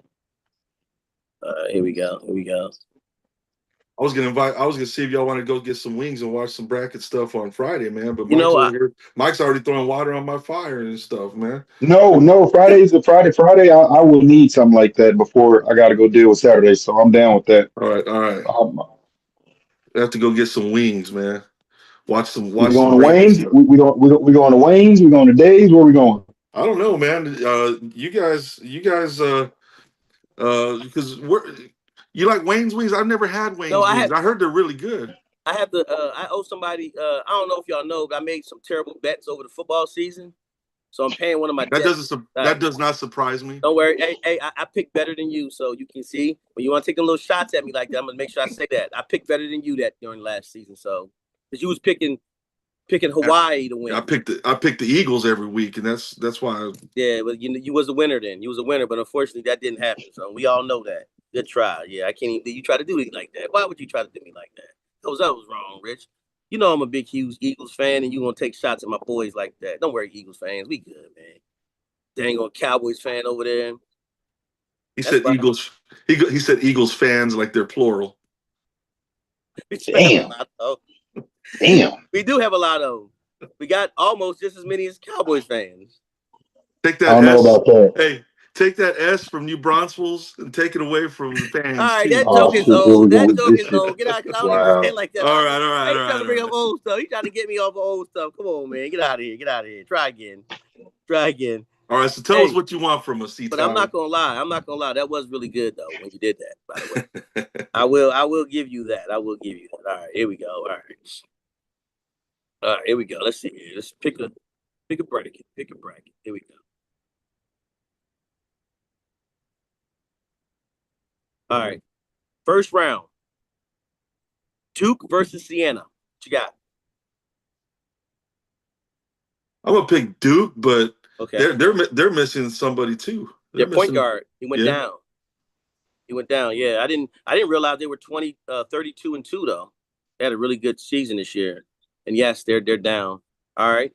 Here we go. Here we go. I was gonna see if y'all want to go get some wings and watch some bracket stuff on Friday, man. But You Mike's know, over here. Mike's already throwing water on my fire and stuff, man. No. Friday's a Friday. Friday, I will need something like that before I got to go deal with Saturday. So I'm down with that. All right, all right. Um, I have to go get some wings, man. we Watch going some to bracket Wayne's. stuff. We going to Wayne's. We going to Days. Where we going? I don't know, man. You guys, because we're you like Wayne's wings? I've never had no, Wayne's I wings. have I heard they're really good. I have to I owe somebody I don't know if y'all know, but I made some terrible bets over the football season. So I'm paying one of my debts. That does not surprise me. Don't worry. Hey, I picked better than you, so you can see when you want to take a little shots at me like that. I'm gonna make sure I say that I picked better than you that during last season. So because you was picking Hawaii to I win. picked the Eagles every week, and that's why. Yeah, but you was a winner then. You was a winner, but unfortunately that didn't happen. So we all know that. Good try. Yeah, I can't even. You try to do me like that? Why would you try to do me like that? That was wrong, Rich. You know I'm a big, huge Eagles fan, and you gonna take shots at my boys like that? Don't worry, Eagles fans, we good, man. Dang on Cowboys fan over there. He That's said fine. Eagles. He said Eagles fans like they're plural. We still have a Damn. lot of. Damn. We do have a lot of. We got almost just as many as Cowboys fans. Take I that don't know S. about that. Hey, take that S from New Braunfels and take it away from the All fans right, too. that Oh joke is shit. Here we old. go That with joke this is shit. old. Get out, because I don't even say it Wow. like that. All right, all right, Hey, all you trying right, to all bring up right. old stuff? You trying to get me off of old stuff? Come on, man. Get out of here. Get out of here. Try again. Try again. All right. So tell us Hey, what you want from us, but I'm not C-Town. gonna lie. I'm not gonna lie. That was really good though when you did that. By the way, I will give you that. I will give you that. All right, here we go. All right. All right, here we go. Let's see here. Let's pick a bracket. Pick a bracket. Here we go. All right. First round. Duke versus Siena. What you got? I'm gonna pick Duke, but Okay. they're missing somebody too. Their They're point missing. guard. He went Yeah. down. He went down. Yeah. I didn't realize they were 32 and 2 though. They had a really good season this year. And yes, they're down. All right.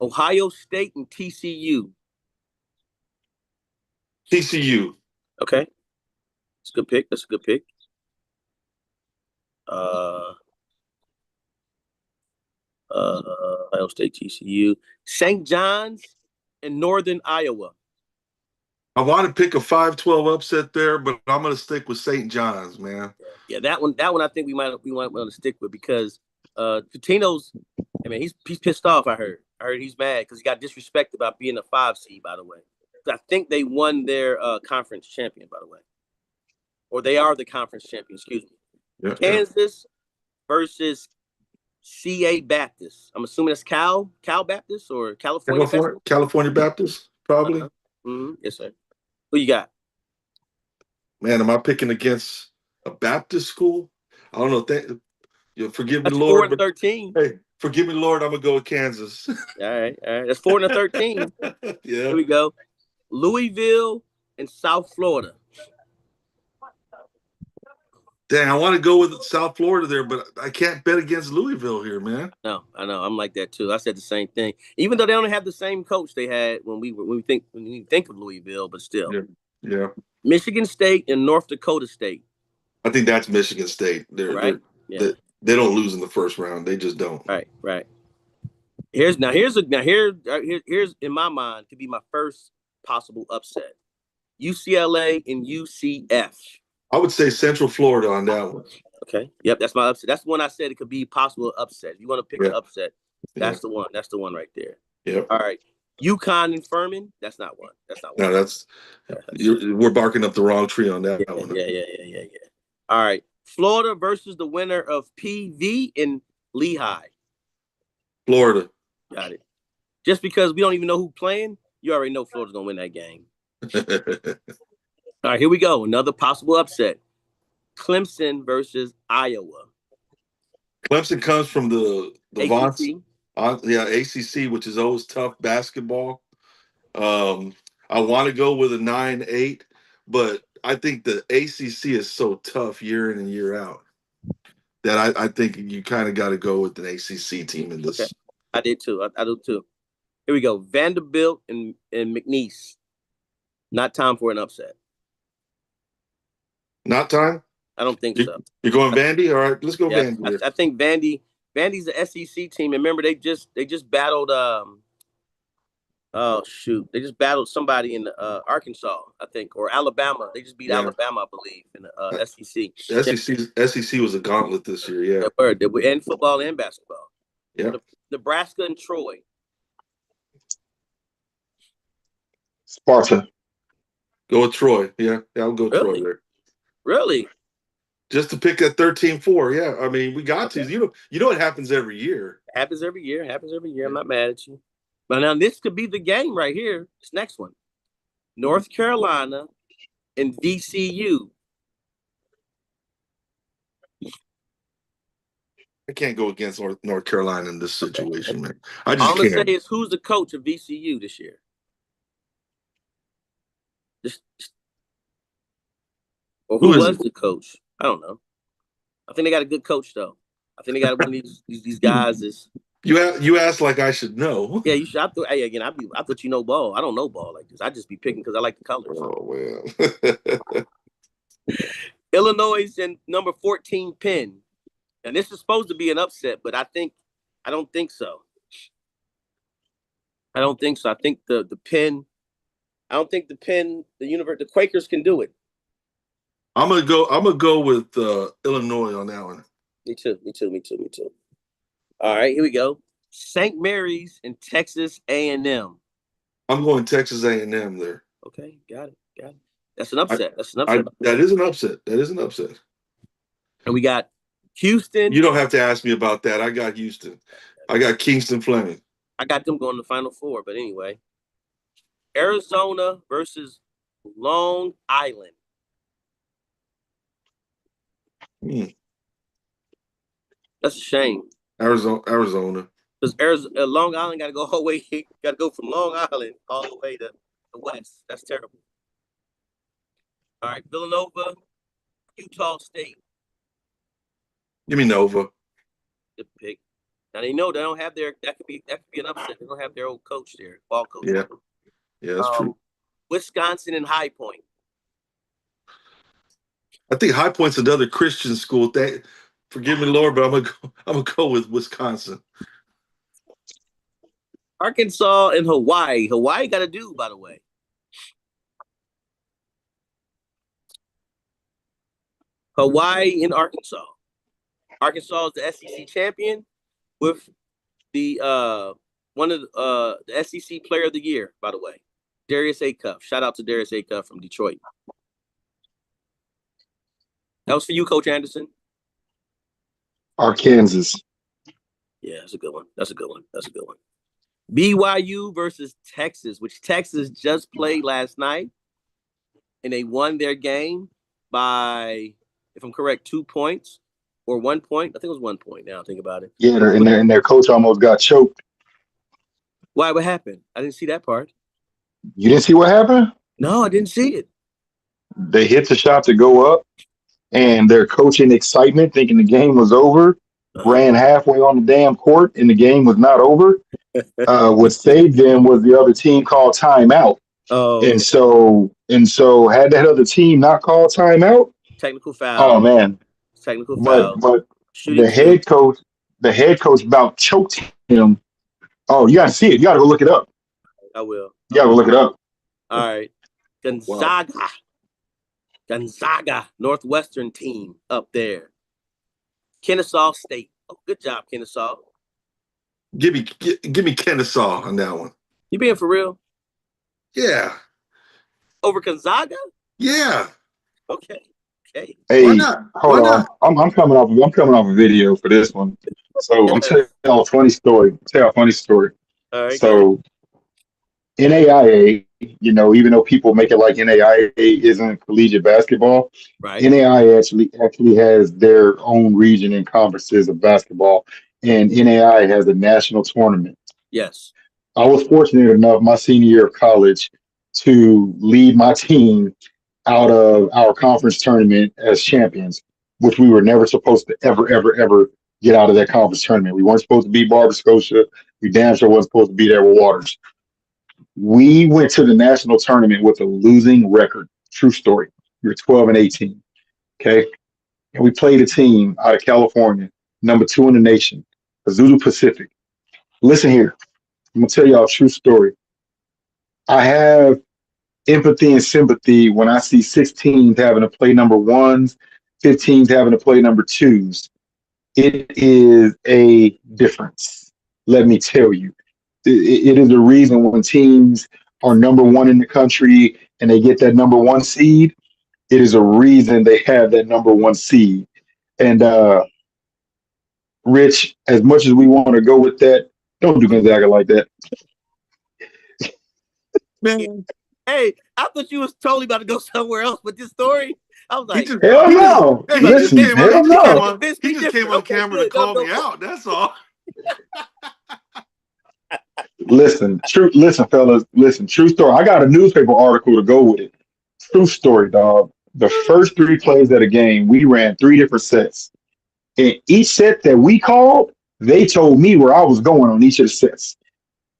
Ohio State and TCU. TCU. Okay. That's a good pick. That's a good pick. Uh Ohio State, TCU. St. John's and Northern Iowa. I want to pick a 5-12 upset there, but I'm going to stick with St. John's, man. Yeah, that one I think we might want to stick with because Coutinho's. I mean, he's pissed off. I heard he's mad because he got disrespected about being a 5 seed. By the way, I think they won their conference champion. By the way, or they are the conference champion. Excuse me. Yeah, Kansas versus CA Baptist. I'm assuming that's Cal Baptist or California Baptist. California Baptist, probably. Yes, sir. Who you got? Man, am I picking against a Baptist school? I don't know. Forgive me, That's 4 Lord, and but 13. hey, forgive me, Lord. I'm gonna go with Kansas. All right. That's 4 and 13. Yeah. Here we go. Louisville and South Florida. Dang, I want to go with South Florida there, but I can't bet against Louisville here, man. No, I know. I'm like that too. I said the same thing. Even though they don't have the same coach they had when we think of Louisville, but still. Yeah. Yeah. Michigan State and North Dakota State. I think that's Michigan State. Right? Yeah. They don't lose in the first round. They just don't. Right. Here's in my mind could be my first possible upset. UCLA and UCF. I would say Central Florida on that one. Okay. Yep, that's my upset. That's the one I said it could be possible upset. If you want to pick an upset, that's the one. That's the one right there. Yep. All right. UConn and Furman. That's not one. No, we're barking up the wrong tree on that one. Yeah. All right. Florida versus the winner of PV and Lehigh. Florida. Got it. Just because we don't even know who's playing, you already know Florida's gonna win that game. All right, here we go. Another possible upset. Clemson versus Iowa. Clemson comes from the ACC. ACC, which is always tough basketball. I want to go with a 9-8, but I think the ACC is so tough year in and year out that I think you kind of got to go with an ACC team in this. Okay. I did too. I do too. Here we go. Vanderbilt and McNeese. Not time for an upset. Not time? I don't think so. You're going Vandy? All right, let's go Vandy. I think Vandy's the SEC team. And remember, they just battled. They just battled somebody in Arkansas, I think, or Alabama. They just beat Alabama, I believe, in the SEC. SEC was a gauntlet this year. Yeah, and football and basketball. Yeah, Nebraska and Troy. Sparta. Go with Troy. Yeah, I'll go Really? Troy there. Really? Just to pick that 13-4. Yeah, I mean, we got to. You know, it happens every year. Happens every year. I'm not mad at you. But now this could be the game right here. This next one. North Carolina and VCU. I can't go against North Carolina in this situation, man. I just All I'm can't. gonna say is, who's the coach of VCU this year? Or who was the coach? I don't know. I think they got a good coach though. I think they got one of these guys is. You asked like I should know. Yeah, you should. I thought you know ball. I don't know ball like this. I just be picking because I like the colors. Oh well. Illinois and number 14 Penn, and this is supposed to be an upset, but I don't think so. I think the Penn. I don't think the Penn, the Quakers can do it. I'm gonna go with Illinois on that one. Me too. All right, here we go. St. Mary's and Texas A&M. I'm going Texas A&M there. Okay, got it. That's an upset. That is an upset. And we got Houston. You don't have to ask me about that. I got Houston. I got Kingston Fleming. I got them going to the Final Four, but anyway. Arizona versus Long Island. That's a shame. Arizona. Because Long Island got to go all the way. Got to go from Long Island all the way to the west. That's terrible. All right, Villanova, Utah State. Give me Nova. Good pick. Now they know they don't have that could be an upset. They don't have their old coach there, ball coach. Yeah, that's true. Wisconsin and High Point. I think High Point's another Christian school. Forgive me, Lord, but I'm gonna go with Wisconsin. Arkansas and Hawaii. Hawaii got a dude, by the way. Hawaii and Arkansas. Arkansas is the SEC champion with the one of the SEC Player of the Year, by the way, Darius Acuff. Shout out to Darius Acuff from Detroit. That was for you, Coach Anderson. Arkansas. Yeah, that's a good one. That's a good one. That's a good one. BYU versus Texas, which Texas just played last night, and they won their game by, if I'm correct, 2 points or 1 point. I think it was 1 point. Now I think about it. Yeah, and their coach almost got choked. Why? What happened? I didn't see that part. You didn't see what happened? No, I didn't see it. They hit the shot to go up, and their coach in excitement, thinking the game was over, ran halfway on the damn court, and the game was not over. What saved them was the other team called timeout. Oh, and so had that other team not called timeout, technical foul. oh man, Technical foul. but Shooting the head coach about choked him. Oh, you gotta see it. You gotta go look it up. I will. You gotta go look it up. All right. Gonzaga. Wow. Gonzaga, Northwestern team up there. Kennesaw State. Oh, good job, Kennesaw. Give me Kennesaw on that one. You being for real? Yeah. Over Gonzaga? Yeah. Okay. Hey, why not? Hold on. I'm coming off a video for this one. So I'm telling y'all a funny story. All right. So NAIA, even though people make it like NAIA isn't collegiate basketball, right? NAIA actually has their own region and conferences of basketball, and NAIA has a national tournament. Yes. I was fortunate enough my senior year of college to lead my team out of our conference tournament as champions, which we were never supposed to ever get out of that conference tournament. We weren't supposed to beat Barber Scotia. We damn sure wasn't supposed to beat Edward Waters. We went to the national tournament with a losing record. True story. We were 12-18. Okay. And we played a team out of California, number 2 in the nation, Zulu Pacific. Listen here. I'm going to tell y'all a true story. I have empathy and sympathy when I see 16s having to play number 1s, 15s having to play number 2s. It is a difference. Let me tell you. It is the reason when teams are number 1 in the country and they get that number 1 seed, it is a reason they have that number 1 seed. And Rich, as much as we want to go with that, don't do Gonzaga like that. Man. Hey, I thought you was totally about to go somewhere else with this story. I was like, hell no. Listen, hell no. He just came on camera to call me out. That's all. Listen, fellas. Listen, true story. I got a newspaper article to go with it. True story, dog. The first 3 plays of the game, we ran 3 different sets. And each set that we called, they told me where I was going on each of the sets.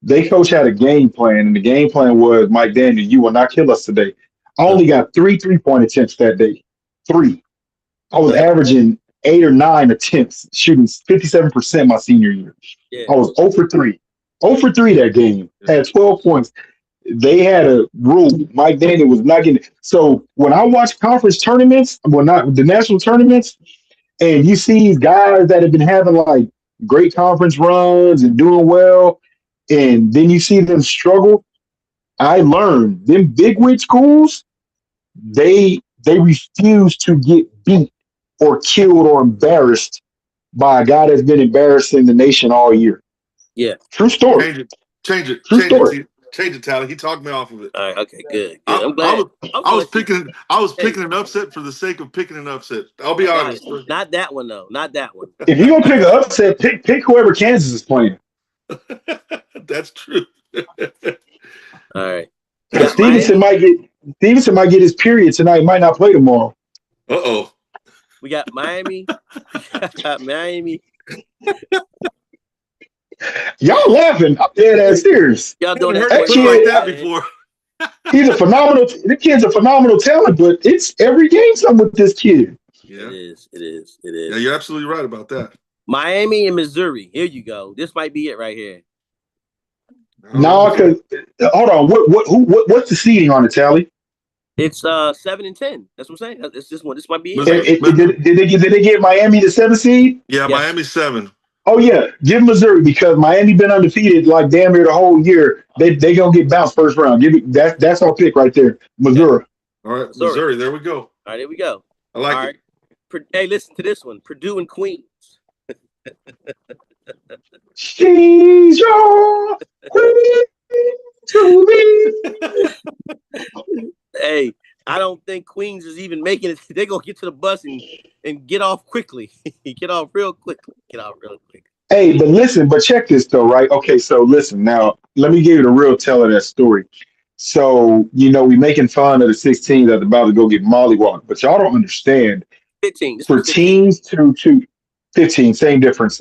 They coach had a game plan, and the game plan was, Mike Daniel, you will not kill us today. I only got 3 3-point attempts that day. 3. I was averaging 8 or 9 attempts, shooting 57% my senior year. Yeah. I was 0 for 3. 0 for 3 that game. Had 12 points. They had a rule. Mike Daniel was not getting it. So when I watch conference tournaments, not the national tournaments, and you see these guys that have been having like great conference runs and doing well, and then you see them struggle, I learned them bigwig schools, they refuse to get beat or killed or embarrassed by a guy that's been embarrassing the nation all year. Yeah. True story. Change it. Change it, Tally. He talked me off of it. All right. Okay. Good. I'm glad. I was picking an upset for the sake of picking an upset. I'll be honest. Not that one though. Not that one. If you're gonna pick an upset, pick whoever Kansas is playing. That's true. All right. Stevenson might get his period tonight. Might not play tomorrow. Uh-oh. We got Miami. Miami. Y'all laughing? I'm dead ass serious. Y'all doing that kid like that before. He's a phenomenal. The kid's a phenomenal talent, but it's every game something with this kid. Yeah, it is. Yeah, you're absolutely right about that. Miami and Missouri. Here you go. This might be it right here. No, because hold on. What's the seeding on the tally? It's 7-10. That's what I'm saying. It's this one. This might be it Mis- right here. Did they get Miami the 7th seed? yeah, Yes. Miami 7. Oh yeah, give Missouri because Miami been undefeated like damn near the whole year. They gonna get bounced first round. Give it that's our pick right there, Yeah. Missouri. All right, Missouri. Missouri. There we go. All right, here we go. I like All it. right. Hey, listen to this one. Purdue and Queens. She's your queen to me. Hey, I don't think Queens is even making it. They're gonna get to the bus and get off quickly. Get off real quickly. Get off real quick. Hey, but listen, but check this though, right? Okay, so listen now. Let me give you the real tell of that story. So we making fun of the 16 that's about to go get mollywalked, but y'all don't understand. 15. This For was 15. teams to 15, same difference.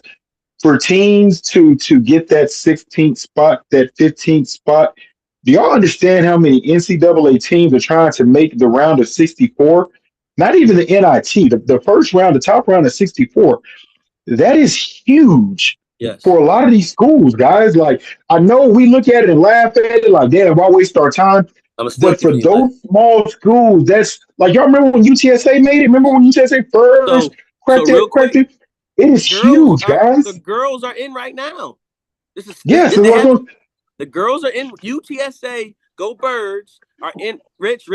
For teams to get that 16th spot, that 15th spot, do y'all understand how many NCAA teams are trying to make the round of 64? Not even the NIT, the first round, the top round of 64. That is huge Yes. for a lot of these schools, guys. Like, I know we look at it and laugh at it, like, damn, why waste our time? I'm still But for kicking your butt. those small schools, that's like, y'all remember when UTSA made it? Remember when UTSA first So real cracked quick, it? It is huge, the guys. girls are in right now. Yes, Did that's they what I'm have going. the girls are in UTSA. Go Birds are in. Rich.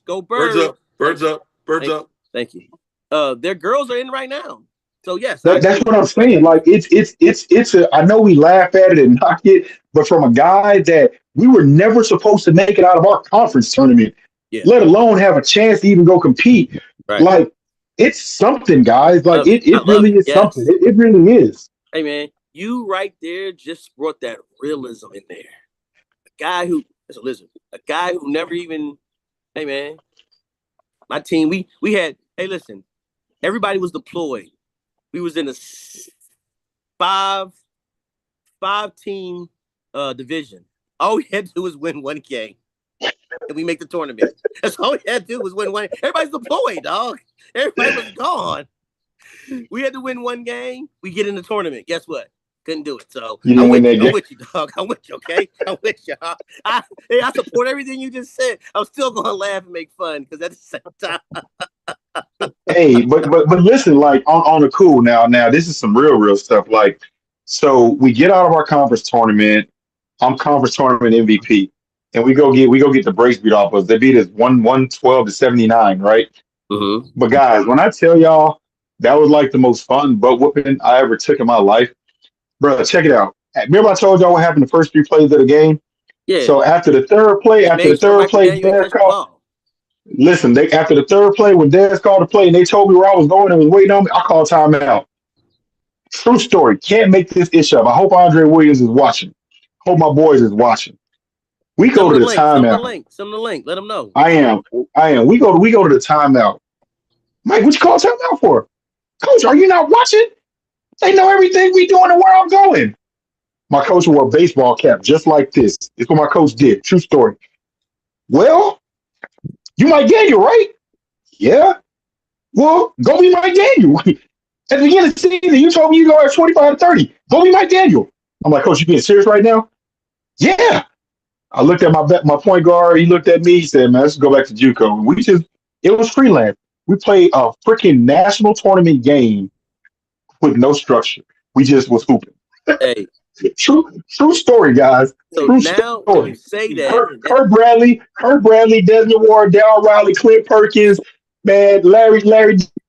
Go Birds Birds. up. Birds up. Birds Thank you. up. Thank you. Their girls are in right now. So yes, I That's agree. what I'm saying. Like, it's a. I know we laugh at it and knock it, but from a guy that we were never supposed to make it out of our conference tournament, Yeah. let alone have a chance to even go compete. Right. Like, it's something, guys. Like, Love it. I it love really it. is something. Yes. It really is. Hey man, you right there just brought that realism in there. A guy who is a lizard. A guy who never even. Hey man, my team. We had. Hey, listen. Everybody was deployed. We was in a five team division. All we had to do was win one game, and we make the tournament. That's all we had to do was win one. Everybody's deployed, dog. Everybody was gone. We had to win one game. We get in the tournament. Guess what? Couldn't do it. So You I'm didn't win with that you. I'm game. with you, dog. I'm with you. Okay. I'm with you. I support everything you just said. I'm still gonna laugh and make fun because at the same time, Hey, but listen, like on the cool now this is some real stuff. Like, so we get out of our conference tournament. I'm conference tournament MVP, and we go get the brakes beat off us. They beat us 112-79, right? mm-hmm. But guys, when I tell y'all that was like the most fun butt whooping I ever took in my life, bro, check it out. Remember I told y'all what happened the first 3 plays of the game? Yeah, So they made sure Michael Daniel ain't Dez touched the called. ball. Listen, they after the third play when Dez called the play and they told me where I was going and was waiting on me, I called timeout. True story. Can't make this issue up. I hope Andre Williams is watching. Hope my boys is watching. We Send go them to the the link. Send them the timeout. link. Send them the link. Let them know. I am. We go to the timeout. Mike, what you call timeout for? Coach, are you not watching? They know everything we doing and where I'm going. My coach wore a baseball cap just like this. It's what my coach did. True story. Well, you Mike Daniel, right? Yeah. Well, go be Mike Daniel. At the beginning of the season, you told me you go at 25 to 30. Go be Mike Daniel. I'm like, Coach, you being serious right now? Yeah. I looked at my point guard. He looked at me. He said, man, let's go back to JUCO. And it was freelance. We played a freaking national tournament game with no structure. We just was hooping. Hey, True story, guys. so True now when you story. say that, Kurt Bradley, Desmond Ward, Darryl Riley, Clint Perkins, man, Larry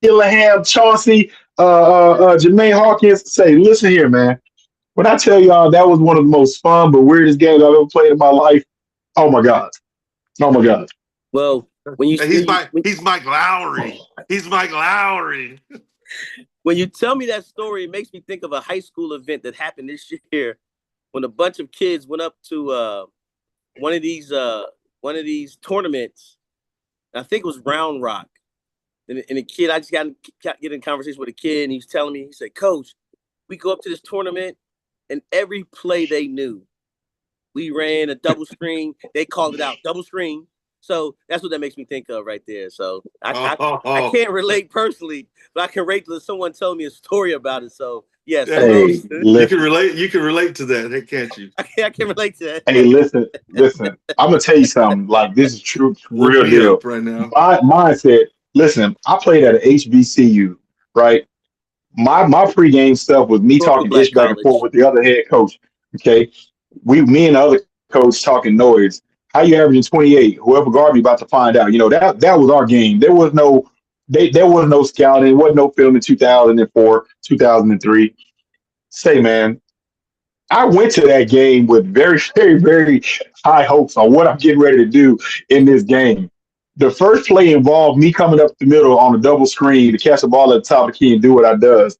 Dillingham, Chauncey, Jermaine Hawkins. Say, listen here, man. When I tell y'all that was one of the most fun but weirdest games I've ever played in my life, oh my God. Oh my God. well, when you He's Mike Lowry. He's Mike Lowry. when you tell me that story, it makes me think of a high school event that happened this year when a bunch of kids went up to one of these tournaments. I think it was Round Rock, and a kid. I just got get in conversation with a kid, and he's telling me, he said, "Coach, we go up to this tournament, and every play they knew, we ran a double screen. They called it out, double screen." So that's what that makes me think of right there. So I can't relate personally, but I can relate to someone telling me a story about it. So Yes, Yeah, who Hey, else? you can listen. relate. You can relate to that, can't you? I can relate to Hey, that. listen. I'm gonna tell you something. Like this is true, Woke real me deal. up right now. My mindset. Listen, I played at a HBCU, right? My pregame stuff was me Historical talking Black ish back and forth College. with the other head coach. Okay, me and the other coach talking noise. How you averaging 28? Whoever guard me about to find out. You know that was our game. There was no scouting. There was no film in 2004, 2003. Say man, I went to that game with very, very, very high hopes on what I'm getting ready to do in this game. The first play involved me coming up the middle on a double screen to catch the ball at the top of the key and do what I does.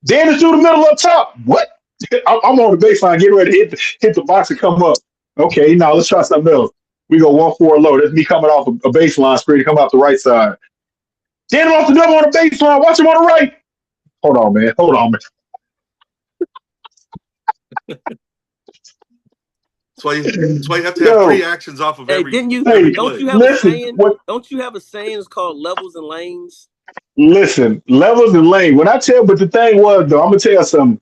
Then it's through the middle up top. What? I'm on the baseline, getting ready to hit the box and come up. Okay, now let's try something else. We go 1-4 low. That's me coming off a baseline screen to come out the right side. Then I'm off the double on the baseline. Watch him on the right. Hold on, man. Hold on, man. That's why you have to have three Yo, actions off of Hey, every didn't you? every hey, Don't you play. have a listen. saying? What? Don't you have a saying? It's called levels and lanes. Listen, levels and lane. When I tell, but the thing was though, I'm gonna tell you something.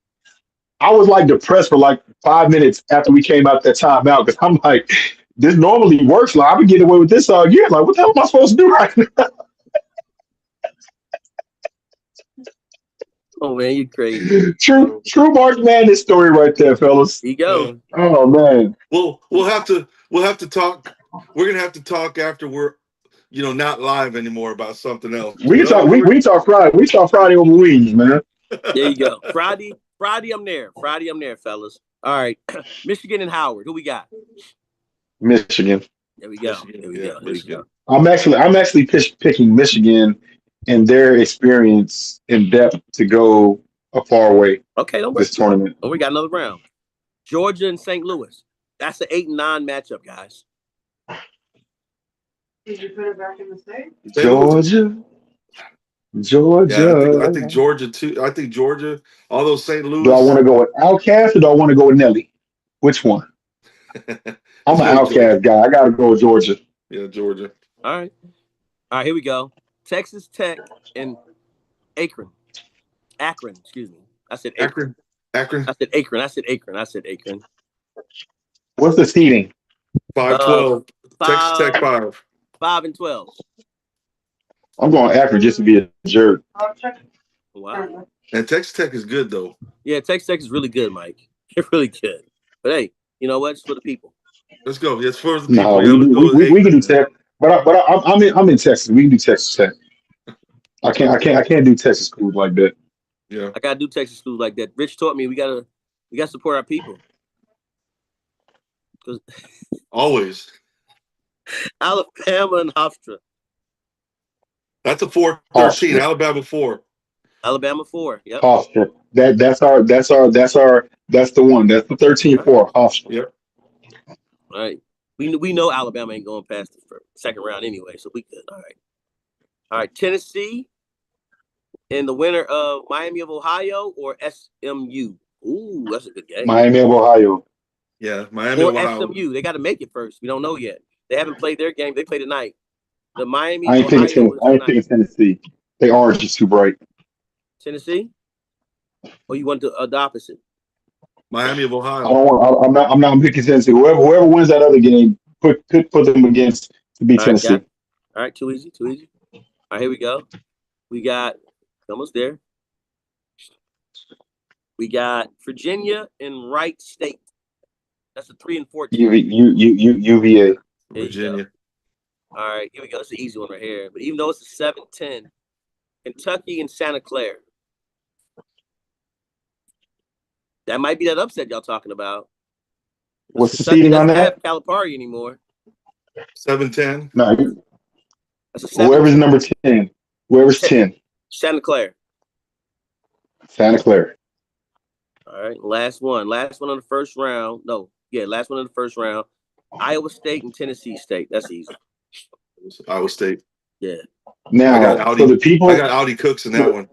I was like depressed for like 5 minutes after we came out that timeout because I'm like, this normally works. Like I've been getting away with this all year. Like, what the hell am I supposed to do right now? Oh man, you crazy. True March Madness story right there, fellas. Here you Yeah. go. Oh man, We'll have to talk. We're gonna have to talk after we're not live anymore about something else. we But can talk. We talk Friday. We talk Friday over wings, man. There you go. Friday, I'm there. Friday, I'm there, fellas. All right, Michigan and Howard. Who we got? Michigan. There we go. Michigan, There we yeah, go. There we go. Michigan. I'm actually picking Michigan and their experience in depth to go a far way Okay, don't worry. this tournament. Oh, we got another round. Georgia and St. Louis. That's an 8 and 9 matchup, guys. Did you put it back in the safe? St. Louis. Georgia, Yeah, I think Georgia. Georgia too. I think Georgia. Although St. Do I want Louis, to go with Outcast or do I want to go with Nelly? Which one? I'm let's an go with Georgia. Outcast guy. I got to go with Georgia. Yeah, Georgia. All right. All right, here we go. Texas Tech and Akron. Akron, excuse me. I said Akron. Akron. Akron. I said Akron. I said Akron. I said Akron. What's the seating? 5-12. Texas Five, Tech 5. 5 and 12. I'm going Akron just to be a jerk. I'll check. Wow. And Texas Tech is good though. Yeah, Texas Tech is really good, Mike. It's really good. But hey, you know what? It's for the people. Let's go. It's for the No, people. Yeah, let's go with we can do Akron. Tech, I'm in Texas. We can do Texas Tech. I can't do Texas schools like that. Yeah. I gotta do Texas schools like that. Rich taught me we gotta support our people. Because Always. Alabama and Hofstra. That's a 4-13. Hofstra, Alabama 4. Alabama 4. Yep. Hofstra. That's the one. That's the 13 All right. for Hofstra. Yep. All right. We know Alabama ain't going past the second round anyway, so we good. All right. All right. Tennessee and the winner of Miami of Ohio or SMU. Ooh, that's a good game. Miami of Ohio. Yeah. Miami Or of Ohio. SMU. They got to make it first. We don't know yet. They haven't played their game. They play tonight. The Miami I ain't picking Ohio Tennessee. is I ain't tonight. picking Tennessee. They orange is too bright. Tennessee? Or you want the opposite? Miami of I Ohio. don't want. I'm not picking Tennessee. Whoever wins that other game, put them against to beat All right, Tennessee. All right, too easy. All right, here we go. We got almost there. We got Virginia and Wright State. That's a 3 and 14. UVA. There you go. Virginia. All right, here we go. It's an easy one right here. But even though it's a 7-10, Kentucky and Santa Clara. That might be that upset y'all talking about. What's the Kentucky seating on doesn't that? have Calipari anymore. 7-10. No, That's a 7. whoever's number 10. Whoever's 10. Santa Clara. Santa Clara. All right, last one. Last one on the first round. No, yeah, last one on the first round. Iowa State and Tennessee State. That's easy. Iowa State. Yeah. I got Now, Audi. for the people, I got Audi Cooks in that one.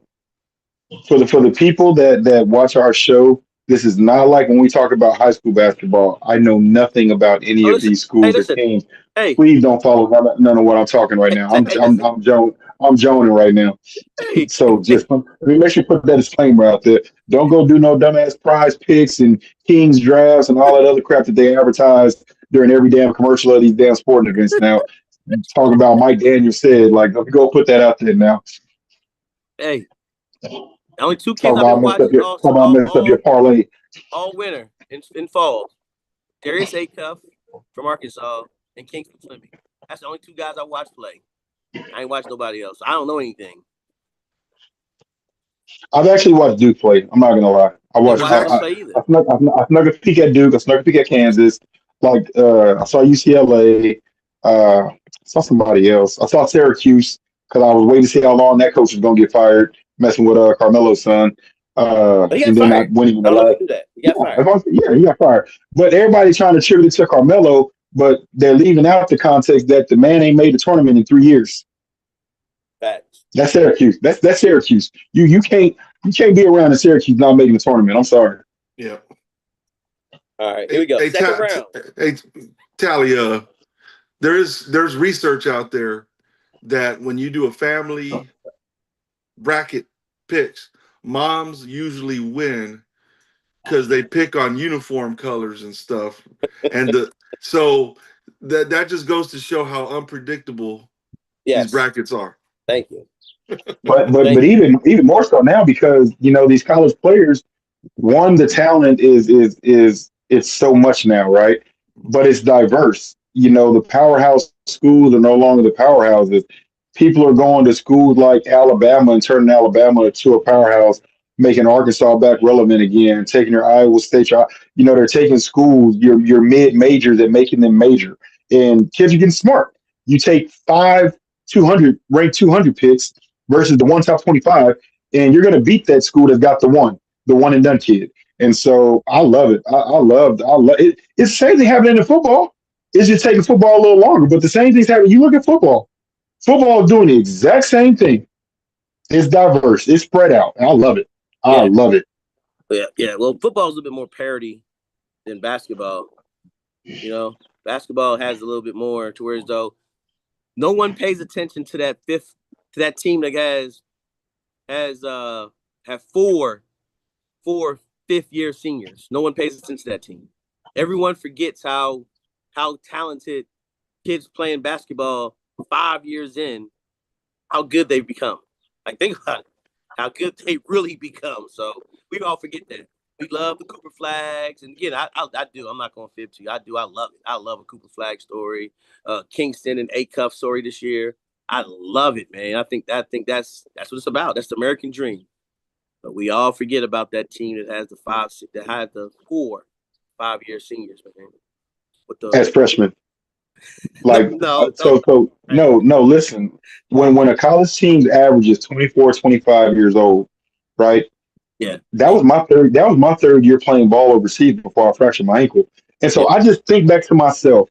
for the people that watch our show, this is not like when we talk about high school basketball. I know nothing about any Oh, of listen. these Hey, schools or listen. teams. Hey, Please don't follow none of what I'm talking right now. hey, listen. I'm Joe. I'm joning right now. Hey, So just let me make sure you put that disclaimer out there. Don't go do no dumbass prize picks and Kings drafts and all that other crap that they advertise during every damn commercial of these damn sporting events. Now, talking about Mike Daniels said, like, let me go put that out there now. hey, only two kids I've been watching Talk about messing up your parlay. all winter in fall. Darius Acuff from Arkansas and Kingston Fleming. That's the only two guys I watch play. I ain't watched nobody else. I don't know anything. I've actually watched Duke play. I'm not gonna lie. I Didn't watched. watch them play either. I snuck a peek at Duke. I snuck a peek at Kansas. Like I saw UCLA. Saw somebody else. I saw Syracuse because I was waiting to see how long that coach was gonna get fired, messing with Carmelo's son. But he got And then not fired. winning in I the don't know if last. you knew that. He Yeah, got fired. yeah, he got fired. But everybody trying to attribute it to Carmelo, but they're leaving out the context that the man ain't made the tournament in 3 years. Facts. That's Syracuse. That's Syracuse. You can't be around in Syracuse not making the tournament. I'm sorry. Yeah. All right, here we go. Hey, Second round. Hey, Tally, there's research out there that when you do a family bracket picks, moms usually win because they pick on uniform colors and stuff. And so that just goes to show how unpredictable these Yes. brackets are. Thank you. But even more so now because these college players, one, the talent is it's so much now, right? But it's diverse. The powerhouse schools are no longer the powerhouses. People are going to schools like Alabama and turning Alabama to a powerhouse, making Arkansas back relevant again, taking their Iowa State. They're taking schools, your mid majors and making them major. And kids are getting smart. You take 5 200 ranked 200 picks versus the one top 25, and you're going to beat that school that's got the one and done kid. And so I love it. I love it. It's the same thing happening in the football. It's just taking football a little longer, but the same thing's happening. You look at football. Football is doing the exact same thing. It's diverse. It's spread out. And I love it. I love it. Yeah. Well, football is a little bit more parity than basketball. Basketball has a little bit more to where as though no one pays attention to that team that have four fifth-year seniors. No one pays attention to that team. Everyone forgets how talented kids playing basketball 5 years in, how good they've become. Like, think about it, how good they really become. So we all forget that. We love the Cooper Flags, and again, I do. I'm not going to fib to you. I do. I love it. I love a Cooper Flag story, Kingston and Acuff story this year. I love it, man. I think that's what it's about. That's the American dream. But we all forget about that team that has the 4 5-year seniors, man. As freshmen. Like no. no, listen. When a college team's average is 24, 25 years old, right? Yeah. That was my third year playing ball overseas before I fractured my ankle. And so I just think back to myself,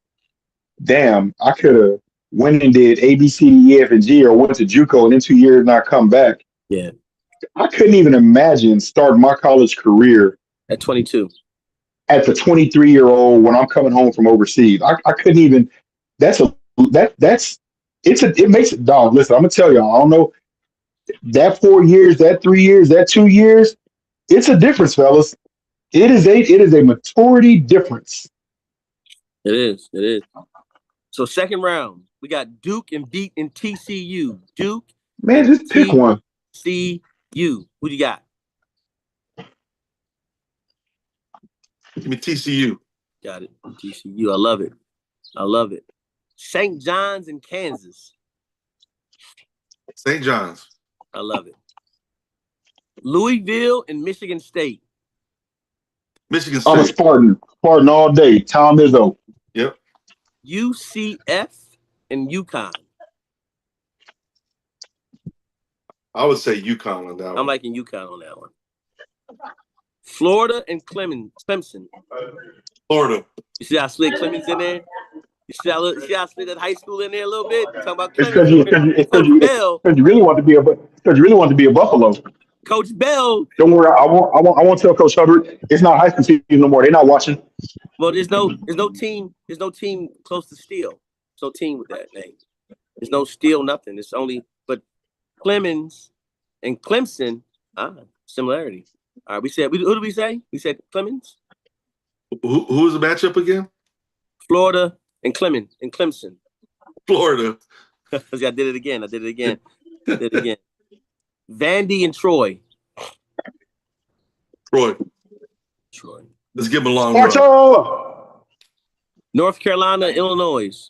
damn, I could have went and did A, B, C, D, E, F, and G, or went to JUCO and in 2 years not come back. Yeah. I couldn't even imagine starting my college career at 22. At the 23-year-old when I'm coming home from overseas. I couldn't even it makes it dog. Listen, I'm gonna tell y'all, I don't know that 4 years, that 3 years, that 2 years, it's a difference, fellas. It is a maturity difference. It is. So second round, we got Duke and TCU. Duke. Man, just pick one. TCU. Who do you got? Give me TCU. Got it. TCU. I love it. St. John's in Kansas. St. John's. I love it. Louisville and Michigan State. Michigan State. I'm a Spartan all day. Tom Izzo. Yep. UCF and UConn. I would say UConn on that one. I'm liking UConn on that one. Florida and Clemson. Florida. You see how slid Clemens in there? You see how slid that high school in there a little bit? Talking about It's Clemens. because you really want to be a Buffalo. Coach Bell. Don't worry, I won't tell Coach Hubbard it's not high school season no more. They're not watching. Well, there's no team close to Steel. There's no team with that name. There's no Steel, nothing. It's only, but Clemens, and Clemson. Similarity. All right, who did we say? We said Clemens, Who was the matchup again? Florida, and Clemson. Florida. I did it again. Did it again. Vandy and Troy. Troy. Let's give him a long Sparta! run. North Carolina, Illinois.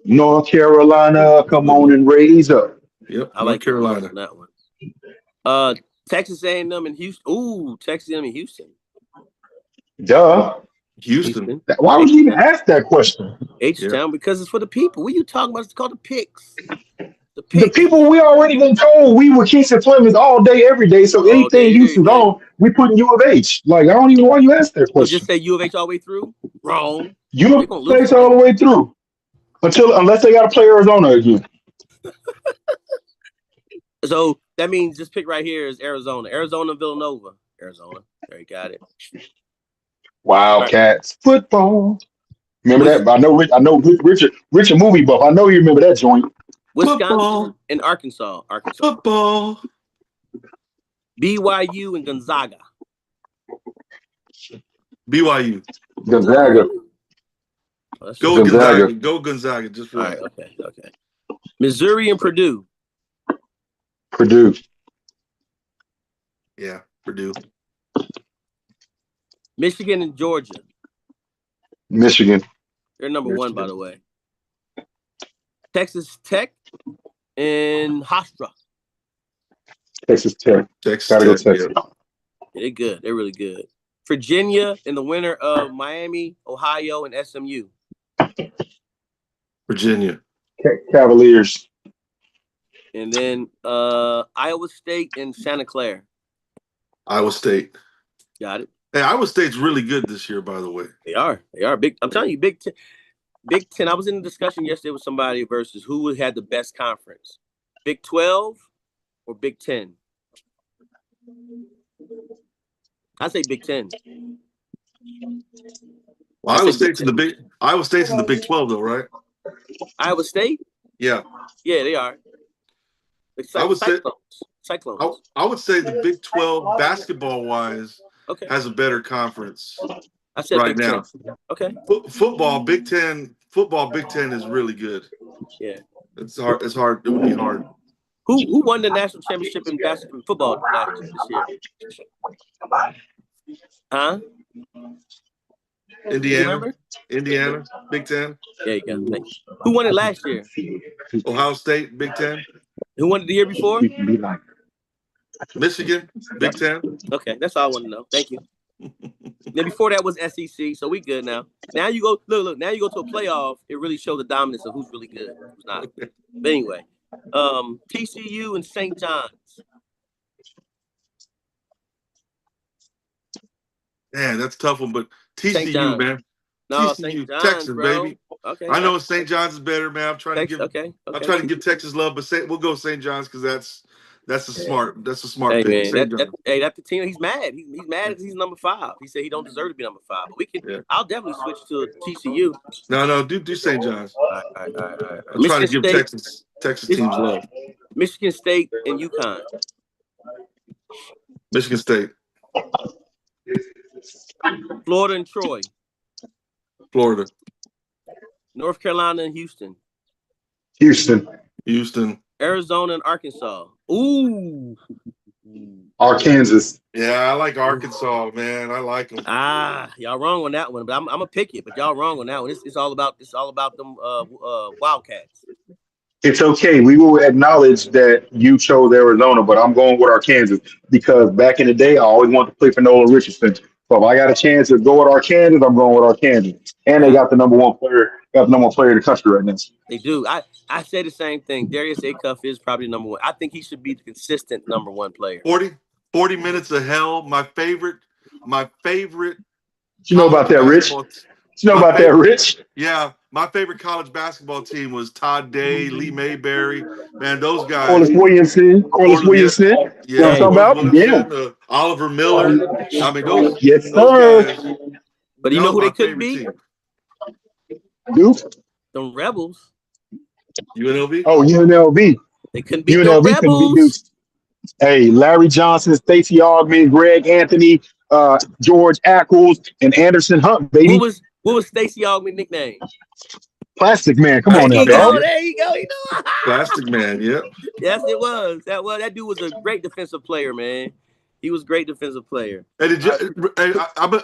North Carolina, come on and raise up. Yep, I like Carolina on that one. Texas A&M and Houston. Ooh, Texas A&M and Houston. Duh. Houston. Why would you even ask that question? H-Town, because it's for the people. What are you talking about? It's called the picks. The people we already been told we were Kingston Flemings all day, every day. So anything Houston's on, we put U of H. Like, I don't even know why you asked that question. So just say U of H all the way through? Wrong. U of H all the way through. Unless they got to play Arizona again. So that means just pick right here is Arizona. Arizona, Villanova. Arizona. There you got it. Wildcats football. Remember that? I know Richard movie buff. I know you remember that joint. Wisconsin football. And Arkansas. Football. BYU and Gonzaga. BYU. Gonzaga. Go Gonzaga. Go Gonzaga. Just for that. Okay. Missouri and Purdue. Purdue. Yeah, Purdue. Michigan and Georgia. Michigan. They're number one, by the way. Texas Tech and Hofstra. Texas Tech. Gotta go Texas. Yeah, they're good. They're really good. Virginia and the winner of Miami, Ohio, and SMU. Virginia. Cavaliers. And then Iowa State and Santa Clara. Iowa State. Got it. Hey, Iowa State's really good this year, by the way. They are big. I'm telling you, Big Ten. Big Ten. I was in a discussion yesterday with somebody versus who had the best conference, Big 12 or Big 10. I say Big 10. Well, Iowa State's in the Big 12, though, right? Iowa State. Yeah. Yeah, they are. I would say Cyclones. I would say the Big 12 basketball-wise has a better conference. I said right Big now. 10. Okay. Football Big 10 is really good. Yeah. It's hard. It would be hard. Who won the national championship in football this year? Huh? Indiana, Big 10. There you go. Who won it last year? Ohio State, Big 10. Who won it the year before? Michigan, Big 10. Okay, that's all I want to know. Thank you. Then before that was SEC, so we good now. Now you go look. Now you go to a playoff. It really shows the dominance of who's really good, who's not. But anyway, TCU and St. John's. Man, that's a tough one, but TCU, man. No, TCU, Texas, bro. baby. Okay. I know St. John's is better, man. I'm trying to give Texas love, but we'll go St. John's because that's a smart pick. Man, that's the team. He's mad. He's mad because he's number 5. He said he don't deserve to be number 5. But we can. Yeah. I'll definitely switch to TCU. No, do St. John's. All right. I'm trying to give Texas teams love. Michigan State and UConn. Michigan State. Florida and Troy. Florida. North Carolina and Houston. Houston. Arizona and Arkansas. Ooh. Arkansas. Yeah, I like Arkansas, man. I like them. Y'all wrong on that one, but I'm gonna pick it. But y'all wrong on that one. It's all about them Wildcats. It's okay. We will acknowledge that you chose Arizona, but I'm going with Arkansas because back in the day, I always wanted to play for Nolan Richardson. So if I got a chance to go with Arkansas, I'm going with Arkansas. And they got the number one player in the country right now. They do. I say the same thing. Darius Acuff is probably number 1. I think he should be the consistent number 1 player. 40 minutes of hell. My favorite. You know about that, Rich? Rich? Yeah. My favorite college basketball team was Todd Day, Lee Mayberry. Man, those guys. Corliss Williamson. Yeah. Oliver Miller. I mean, those guys. But you know who they could be? Duke. The Rebels. UNLV? Oh, UNLV. They couldn't beat them UNLV couldn't beat Rebels. Dukes. Hey, Larry Johnson, Stacey Augmon, Greg Anthony, George Ackles, and Anderson Hunt, baby. What was Stacey Augman's nickname? Plastic Man. Come There on now, you Plastic Man, go. dog. yeah. There you go. You know. Plastic Man, yeah. Yes, it was. That dude was a great defensive player, man. He was a great defensive player. Hey, did you? All right. Hey,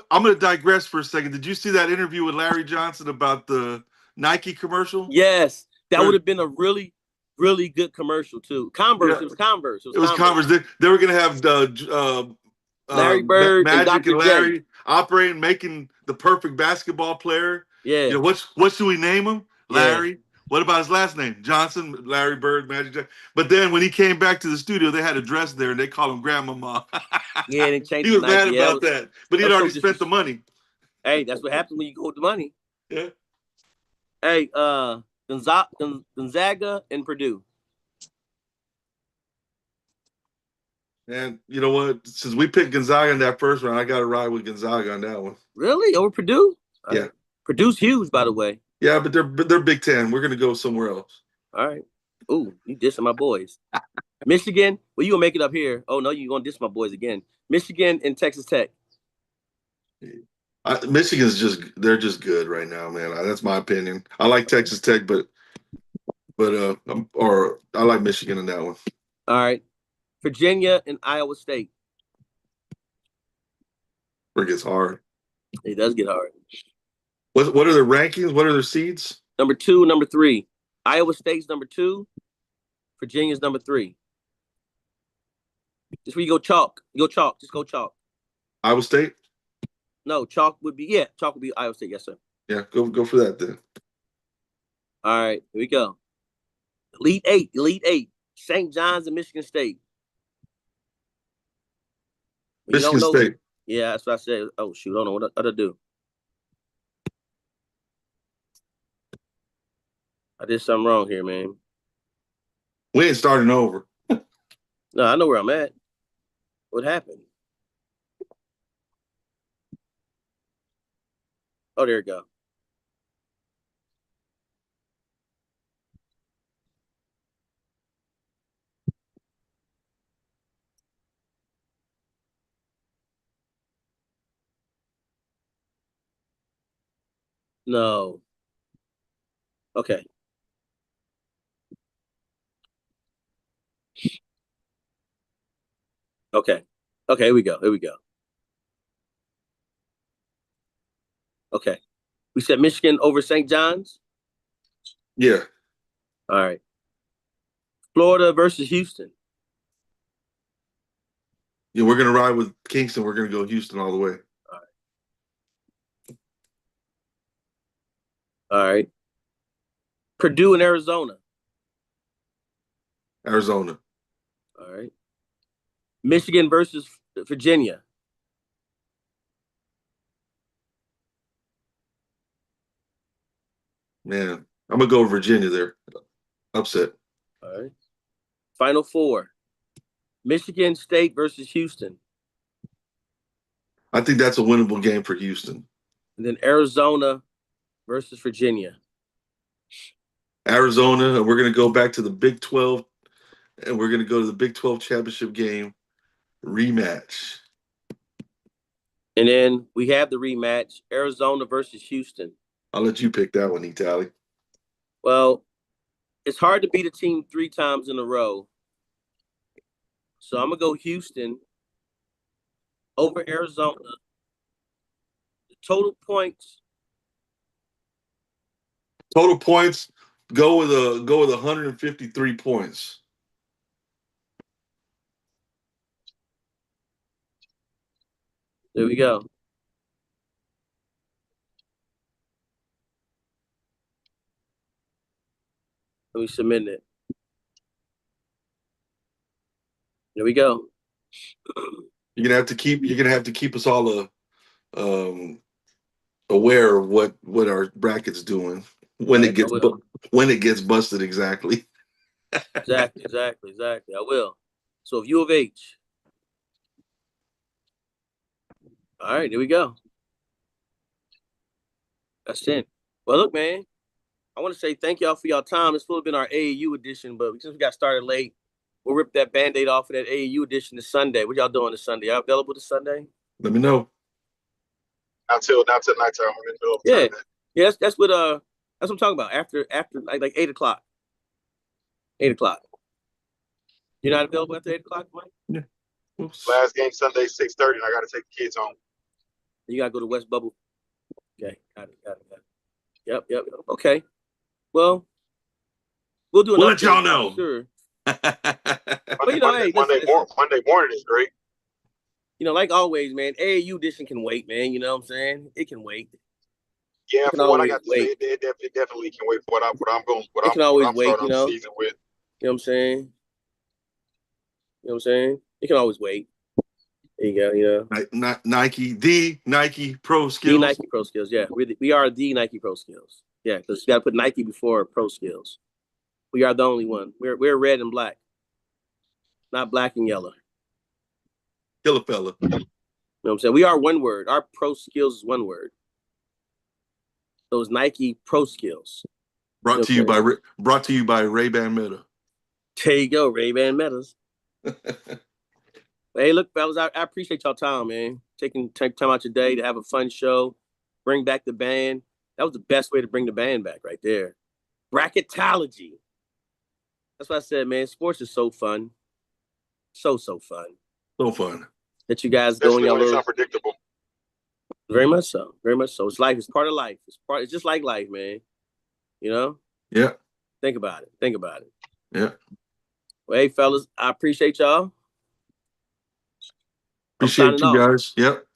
I'm going to digress for a second. Did you see that interview with Larry Johnson about the Nike commercial? Yes, that would Where, have been a really, really good commercial too. Converse. yeah, It was Converse. It was it was Converse. Converse. They were going to have Larry Bird and Magic Dr. and J. Larry operating, making the perfect basketball player. Yeah, You know, what should we name him? yeah, Larry. What about his last name? Johnson, Larry Bird, Magic Johnson. But then when he came back to the studio, they had a dress there and they called him Grandmama. yeah. They changed He the was mad Nike. Yeah, about that. But that he'd was so already spent the disrespectful. money. Hey, that's what happens when you go with the money. Yeah. Hey, Gonzaga and Purdue. And you know what? Since we picked Gonzaga in that first round, I got to ride with Gonzaga on that one. Really over Purdue? All Yeah. right. Purdue's huge, by the way. Yeah, but they're Big Ten. We're gonna go somewhere else. All right. Ooh, you dissing my boys. Michigan. Well, you gonna make it up here. Oh no, you gonna diss my boys again. Michigan and Texas Tech. Michigan's they're just good right now, man. That's my opinion. I like Texas Tech, or I like Michigan in that one. All right. Virginia and Iowa State. Where it gets hard. It does get hard. What are their rankings? What are their seeds? Number 2, number 3. Iowa State's number 2. Virginia's number 3. Just where you go chalk. You go chalk. Just go chalk. Iowa State? No, chalk would be Iowa State. Yes, sir. Yeah, go for that then. All right, here we go. Elite Eight. St. John's and Michigan State. You Michigan don't know. State. Yeah, that's what I said. Oh shoot, I don't know what to do. I did something wrong here, man. We ain't starting over. No, I know where I'm at. What happened? Oh, there you go. No. Okay. Okay. Okay, here we go. Here we go. Okay. We said Michigan over St. John's. Yeah. All right. Florida versus Houston. Yeah, we're gonna ride with Kingston. We're gonna go Houston all the way. All right. Purdue and Arizona. Arizona. All right. Michigan versus Virginia. Man, I'm gonna go Virginia there. Upset. All right. Final 4. Michigan State versus Houston. I think that's a winnable game for Houston. And then Arizona versus Virginia. Arizona, and we're gonna go back to the Big 12, and we're gonna go to the Big 12 championship game rematch. And then we have the rematch, Arizona versus Houston. I'll let you pick that one, Etali. Well, it's hard to beat a team 3 times in a row. So I'm going to go Houston over Arizona. The total points. Total points, go with 153 points. There we go. Let me submit it. There we go. You're gonna have to keep us all aware of what our bracket's doing when Right, when it gets busted exactly. exactly. I will. So if U of H. All right, there we go. That's 10. Well, look, man. I want to say thank y'all for y'all time. It's supposed to be our AAU edition, but since we got started late, we'll rip that Band-Aid off of that AAU edition this Sunday. What y'all doing this Sunday? Y'all available this Sunday? Let me know. Not till nighttime. I'm in the middle of Yeah. tournament. Yeah, that's what I'm talking about. After like 8:00. 8:00. You're not available after 8:00, Mike? Yeah. Oops. Last game Sunday, 6:30, and I got to take the kids home. You gotta go to West Bubble. Okay, got it. Yep. Okay. Well, we'll do an We'll update let y'all know. sure. Monday, Monday morning is great. Like always, man, AAU edition can wait, man. You know what I'm saying? It can wait. Yeah, It can for what I always got to wait. say, it definitely can wait for what It can always I'm wait, starting the season with. You know what I'm saying? You know what I'm saying? It can always wait. There you go, Nike, the Nike Pro The Skills. Nike Pro Skills, yeah. We are the Nike Pro Skills. Yeah, because you got to put Nike before Pro Skills. We are the only one. We're red and black, not black and yellow. Killer fella. You know what I'm saying? We are one word. Our Pro Skills is one word. Those Nike Pro Skills. Brought to you by Ray-Ban Meta. There you go, Ray-Ban Metas. Hey, look, fellas, I appreciate y'all time, man. Taking time out your day to have a fun show, bring back the band. That was the best way to bring the band back right there. Bracketology. That's what I said, man. Sports is so fun. So fun. So fun. That you guys go in Especially your when it's little... unpredictable. Very much so. Very much so. It's life. It's part of life. It's just like life, man. You know? Yeah. Think about it. Yeah. Well, hey, fellas, I appreciate y'all. Appreciate you guys. Yep.